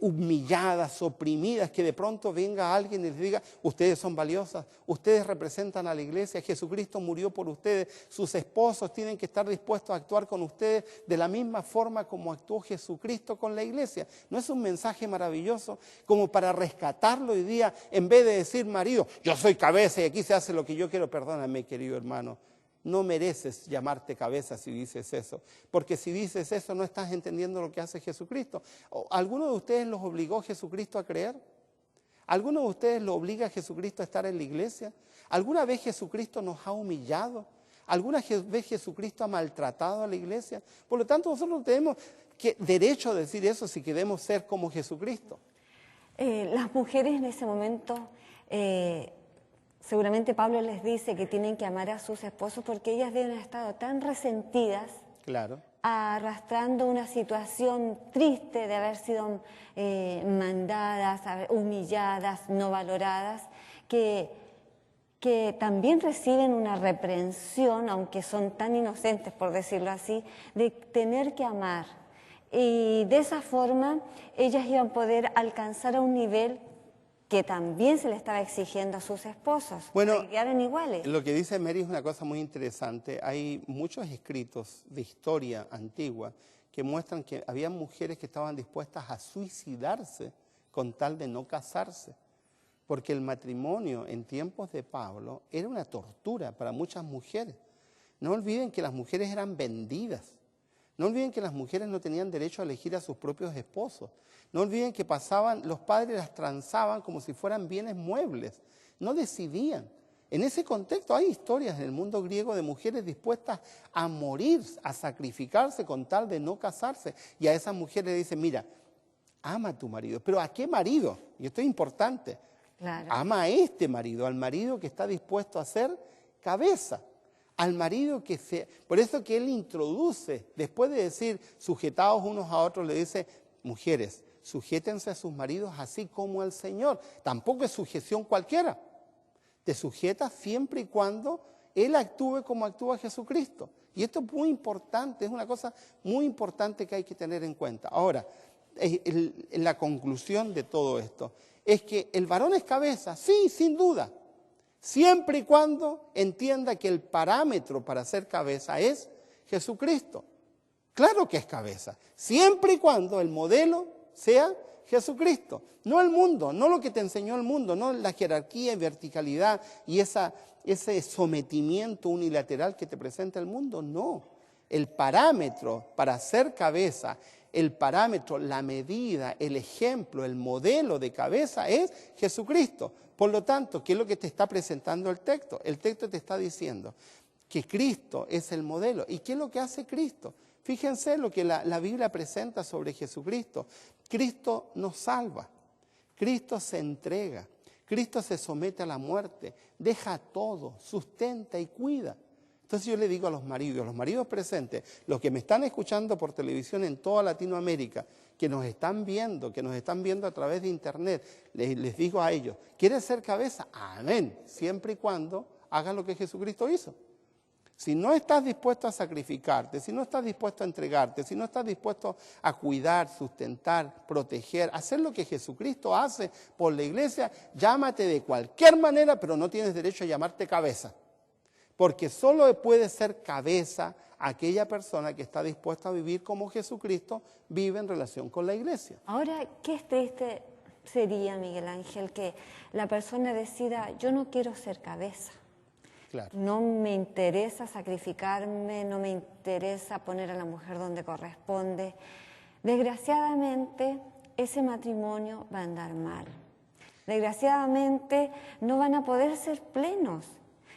humilladas, oprimidas, que de pronto venga alguien y les diga, ustedes son valiosas, ustedes representan a la iglesia, Jesucristo murió por ustedes, sus esposos tienen que estar dispuestos a actuar con ustedes de la misma forma como actuó Jesucristo con la iglesia. ¿No es un mensaje maravilloso como para rescatarlo hoy día, en vez de decir, marido, yo soy cabeza y aquí se hace lo que yo quiero? Perdóname, querido hermano. No mereces llamarte cabeza si dices eso, porque si dices eso no estás entendiendo lo que hace Jesucristo. ¿Alguno de ustedes los obligó Jesucristo a creer? ¿Alguno de ustedes lo obliga a Jesucristo a estar en la iglesia? ¿Alguna vez Jesucristo nos ha humillado? ¿Alguna vez Jesucristo ha maltratado a la iglesia? Por lo tanto, nosotros tenemos derecho a decir eso si queremos ser como Jesucristo.
Las mujeres en ese momento... seguramente Pablo les dice que tienen que amar a sus esposos porque ellas deben haber estado tan resentidas,
claro,
arrastrando una situación triste de haber sido mandadas, humilladas, no valoradas, que también reciben una reprensión, aunque son tan inocentes, por decirlo así, de tener que amar. Y de esa forma ellas iban a poder alcanzar a un nivel que también se le estaba exigiendo a sus esposos,
bueno,
para que quedaran iguales.
Lo que dice Mary es una cosa muy interesante. Hay muchos escritos de historia antigua que muestran que había mujeres que estaban dispuestas a suicidarse con tal de no casarse, porque el matrimonio en tiempos de Pablo era una tortura para muchas mujeres. No olviden que las mujeres eran vendidas. No olviden que las mujeres no tenían derecho a elegir a sus propios esposos. No olviden que los padres las transaban como si fueran bienes muebles. No decidían. En ese contexto hay historias en el mundo griego de mujeres dispuestas a morir, a sacrificarse con tal de no casarse. Y a esas mujeres le dicen, mira, ama a tu marido. ¿Pero a qué marido? Y esto es importante.
Claro.
Ama a este marido, al marido que está dispuesto a ser cabeza. Al marido por eso que él introduce, después de decir sujetados unos a otros, le dice, mujeres, sujétense a sus maridos así como al Señor. Tampoco es sujeción cualquiera. Te sujetas siempre y cuando él actúe como actúa Jesucristo. Y esto es muy importante, es una cosa muy importante que hay que tener en cuenta. Ahora, la conclusión de todo esto es que el varón es cabeza, sí, sin duda. Siempre y cuando entienda que el parámetro para ser cabeza es Jesucristo. Claro que es cabeza. Siempre y cuando el modelo sea Jesucristo. No el mundo, no lo que te enseñó el mundo, no la jerarquía y verticalidad y ese sometimiento unilateral que te presenta el mundo. No. El parámetro para ser cabeza, el parámetro, la medida, el ejemplo, el modelo de cabeza es Jesucristo. Por lo tanto, ¿qué es lo que te está presentando el texto? El texto te está diciendo que Cristo es el modelo. ¿Y qué es lo que hace Cristo? Fíjense lo que la Biblia presenta sobre Jesucristo. Cristo nos salva, Cristo se entrega, Cristo se somete a la muerte, deja todo, sustenta y cuida. Entonces yo le digo a los maridos presentes, los que me están escuchando por televisión en toda Latinoamérica, que nos están viendo a través de internet, les digo a ellos, ¿quieres ser cabeza? Amén, siempre y cuando hagan lo que Jesucristo hizo. Si no estás dispuesto a sacrificarte, si no estás dispuesto a entregarte, si no estás dispuesto a cuidar, sustentar, proteger, hacer lo que Jesucristo hace por la iglesia, llámate de cualquier manera, pero no tienes derecho a llamarte cabeza. Porque solo puede ser cabeza aquella persona que está dispuesta a vivir como Jesucristo vive en relación con la iglesia.
Ahora, qué triste sería, Miguel Ángel, que la persona decida, yo no quiero ser cabeza.
Claro.
No me interesa sacrificarme, no me interesa poner a la mujer donde corresponde. Desgraciadamente, ese matrimonio va a andar mal. Desgraciadamente, no van a poder ser plenos.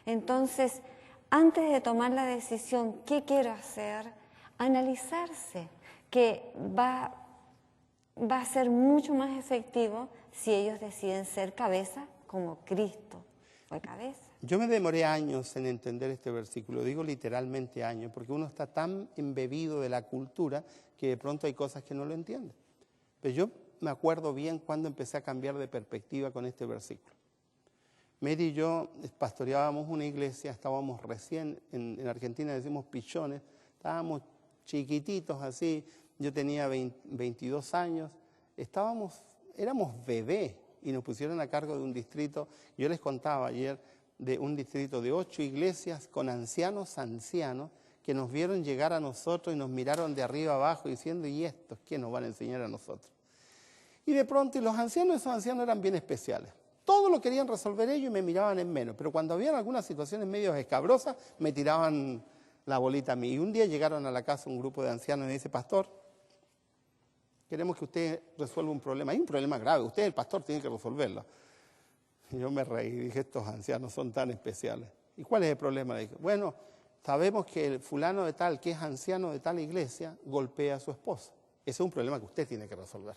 Entonces, antes de tomar la decisión, ¿qué quiero hacer? Analizarse, que va a ser mucho más efectivo si ellos deciden ser cabeza como Cristo fue cabeza.
Yo me demoré años en entender este versículo, digo literalmente años, porque uno está tan embebido de la cultura que de pronto hay cosas que no lo entiende. Pero yo me acuerdo bien cuando empecé a cambiar de perspectiva con este versículo. Mary y yo pastoreábamos una iglesia, estábamos recién, en Argentina decimos pichones, estábamos chiquititos así, yo tenía 22 años, éramos bebés y nos pusieron a cargo de un distrito, yo les contaba ayer, de un distrito de 8 iglesias con ancianos que nos vieron llegar a nosotros y nos miraron de arriba abajo diciendo, ¿y estos qué nos van a enseñar a nosotros? Y de pronto, y los ancianos, esos ancianos eran bien especiales. Todo lo querían resolver ellos y me miraban en menos, pero cuando habían algunas situaciones medio escabrosas, me tiraban la bolita a mí. Y un día llegaron a la casa un grupo de ancianos y me dice, pastor, queremos que usted resuelva un problema. Hay un problema grave, usted, el pastor, tiene que resolverlo. Y yo me reí y dije, estos ancianos son tan especiales. ¿Y cuál es el problema? Le dije, bueno, sabemos que el fulano de tal, que es anciano de tal iglesia, golpea a su esposa. Ese es un problema que usted tiene que resolver.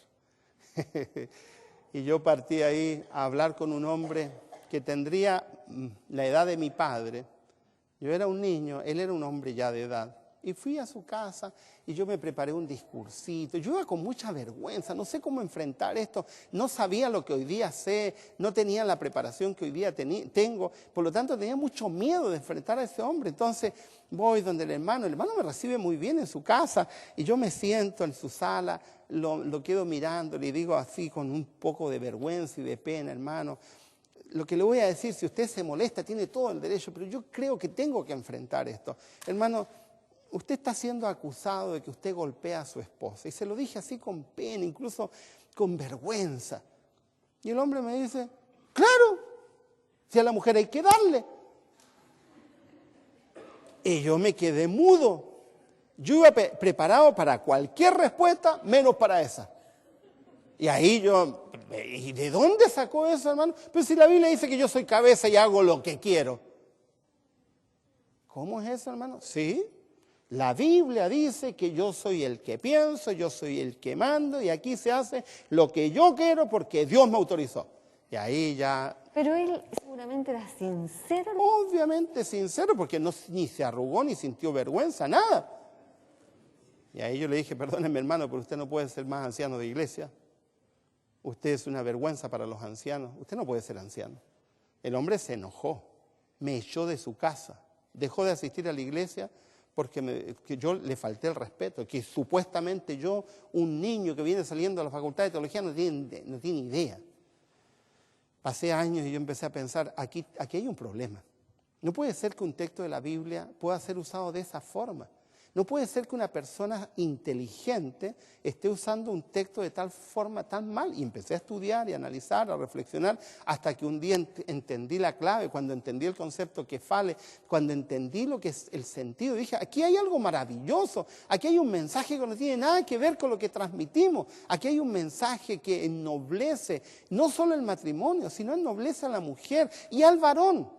Y yo partí ahí a hablar con un hombre que tendría la edad de mi padre. Yo era un niño, él era un hombre ya de edad. Y fui a su casa y yo me preparé un discursito. Yo iba con mucha vergüenza, no sé cómo enfrentar esto. No sabía lo que hoy día sé, no tenía la preparación que hoy día tengo. Por lo tanto, tenía mucho miedo de enfrentar a ese hombre. Entonces voy donde el hermano me recibe muy bien en su casa. Y yo me siento en su sala, lo quedo mirando, le digo así con un poco de vergüenza y de pena, hermano. Lo que le voy a decir, si usted se molesta, tiene todo el derecho, pero yo creo que tengo que enfrentar esto. Hermano, usted está siendo acusado de que usted golpea a su esposa. Y se lo dije así con pena, incluso con vergüenza. Y el hombre me dice, claro, si a la mujer hay que darle. Y yo me quedé mudo. Yo iba preparado para cualquier respuesta, menos para esa. Y ahí yo, ¿y de dónde sacó eso, hermano? Pues si la Biblia dice que yo soy cabeza y hago lo que quiero. ¿Cómo es eso, hermano? Sí. La Biblia dice que yo soy el que pienso, yo soy el que mando y aquí se hace lo que yo quiero porque Dios me autorizó. Y ahí ya...
Pero él seguramente era sincero.
Obviamente sincero porque ni se arrugó ni sintió vergüenza, nada. Y ahí yo le dije, perdóneme hermano, pero usted no puede ser más anciano de iglesia. Usted es una vergüenza para los ancianos. Usted no puede ser anciano. El hombre se enojó, me echó de su casa, dejó de asistir a la iglesia porque que yo le falté el respeto, que supuestamente yo, un niño que viene saliendo de la facultad de teología, no tiene idea. Pasé años y yo empecé a pensar, aquí hay un problema. No puede ser que un texto de la Biblia pueda ser usado de esa forma. No puede ser que una persona inteligente esté usando un texto de tal forma tan mal. Y empecé a estudiar y a analizar, a reflexionar, hasta que un día entendí la clave, cuando entendí el concepto que fale, cuando entendí lo que es el sentido, dije, aquí hay algo maravilloso, aquí hay un mensaje que no tiene nada que ver con lo que transmitimos, aquí hay un mensaje que ennoblece no solo el matrimonio, sino ennoblece a la mujer y al varón.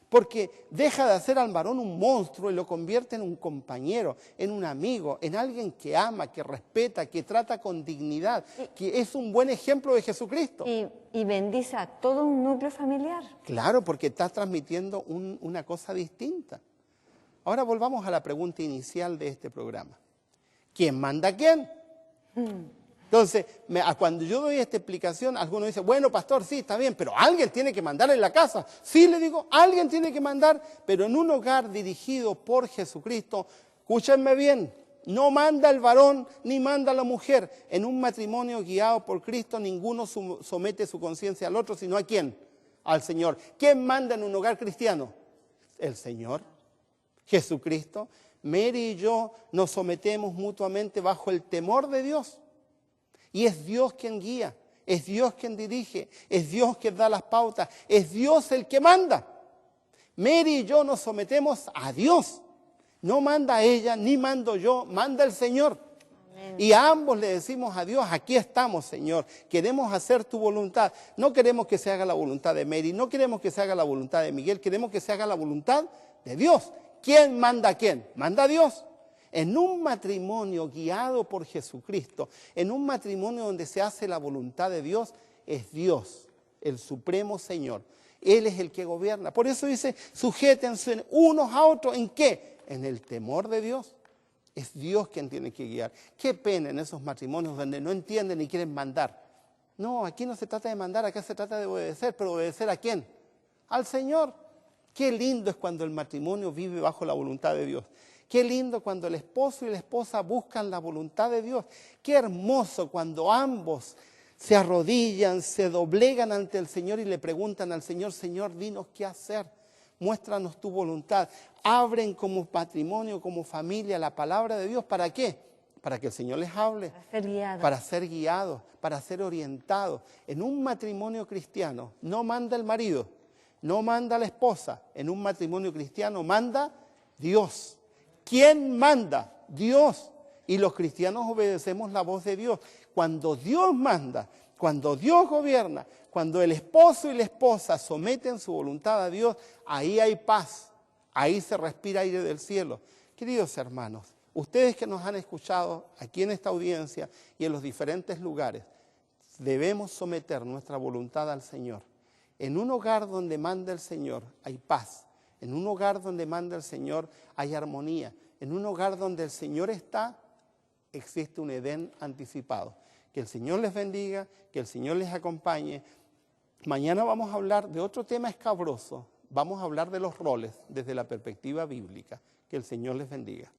Porque deja de hacer al varón un monstruo y lo convierte en un compañero, en un amigo, en alguien que ama, que respeta, que trata con dignidad, que es un buen ejemplo de Jesucristo.
Y bendice a todo un núcleo familiar.
Claro, porque está transmitiendo una cosa distinta. Ahora volvamos a la pregunta inicial de este programa. ¿Quién manda a quién? Entonces, cuando yo doy esta explicación, algunos dicen, bueno, pastor, sí, está bien, pero alguien tiene que mandar en la casa. Sí, le digo, alguien tiene que mandar, pero en un hogar dirigido por Jesucristo, escúchenme bien, no manda el varón ni manda la mujer. En un matrimonio guiado por Cristo, ninguno somete su conciencia al otro, sino ¿a quién? Al Señor. ¿Quién manda en un hogar cristiano? El Señor, Jesucristo. Mary y yo nos sometemos mutuamente bajo el temor de Dios. Y es Dios quien guía, es Dios quien dirige, es Dios quien da las pautas, es Dios el que manda. Mary y yo nos sometemos a Dios. No manda ella, ni mando yo, manda el Señor. Amén. Y a ambos le decimos a Dios, aquí estamos, Señor, queremos hacer tu voluntad. No queremos que se haga la voluntad de Mary, no queremos que se haga la voluntad de Miguel, queremos que se haga la voluntad de Dios. ¿Quién manda a quién? Manda a Dios. En un matrimonio guiado por Jesucristo, en un matrimonio donde se hace la voluntad de Dios, es Dios, el supremo Señor. Él es el que gobierna. Por eso dice, sujétense unos a otros. ¿En qué? En el temor de Dios. Es Dios quien tiene que guiar. Qué pena en esos matrimonios donde no entienden ni quieren mandar. No, aquí no se trata de mandar, acá se trata de obedecer. ¿Pero obedecer a quién? Al Señor. Qué lindo es cuando el matrimonio vive bajo la voluntad de Dios. Qué lindo cuando el esposo y la esposa buscan la voluntad de Dios. Qué hermoso cuando ambos se arrodillan, se doblegan ante el Señor y le preguntan al Señor, Señor, dinos qué hacer. Muéstranos tu voluntad. Abren como matrimonio, como familia, la palabra de Dios. ¿Para qué? Para que el Señor les hable.
Para ser guiados.
Para ser guiados, para ser orientados. En un matrimonio cristiano no manda el marido, no manda la esposa. En un matrimonio cristiano manda Dios. ¿Quién manda? Dios. Y los cristianos obedecemos la voz de Dios. Cuando Dios manda, cuando Dios gobierna, cuando el esposo y la esposa someten su voluntad a Dios, ahí hay paz, ahí se respira aire del cielo. Queridos hermanos, ustedes que nos han escuchado aquí en esta audiencia y en los diferentes lugares, debemos someter nuestra voluntad al Señor. En un hogar donde manda el Señor hay paz. En un hogar donde manda el Señor hay armonía. En un hogar donde el Señor está, existe un Edén anticipado. Que el Señor les bendiga, que el Señor les acompañe. Mañana vamos a hablar de otro tema escabroso. Vamos a hablar de los roles desde la perspectiva bíblica. Que el Señor les bendiga.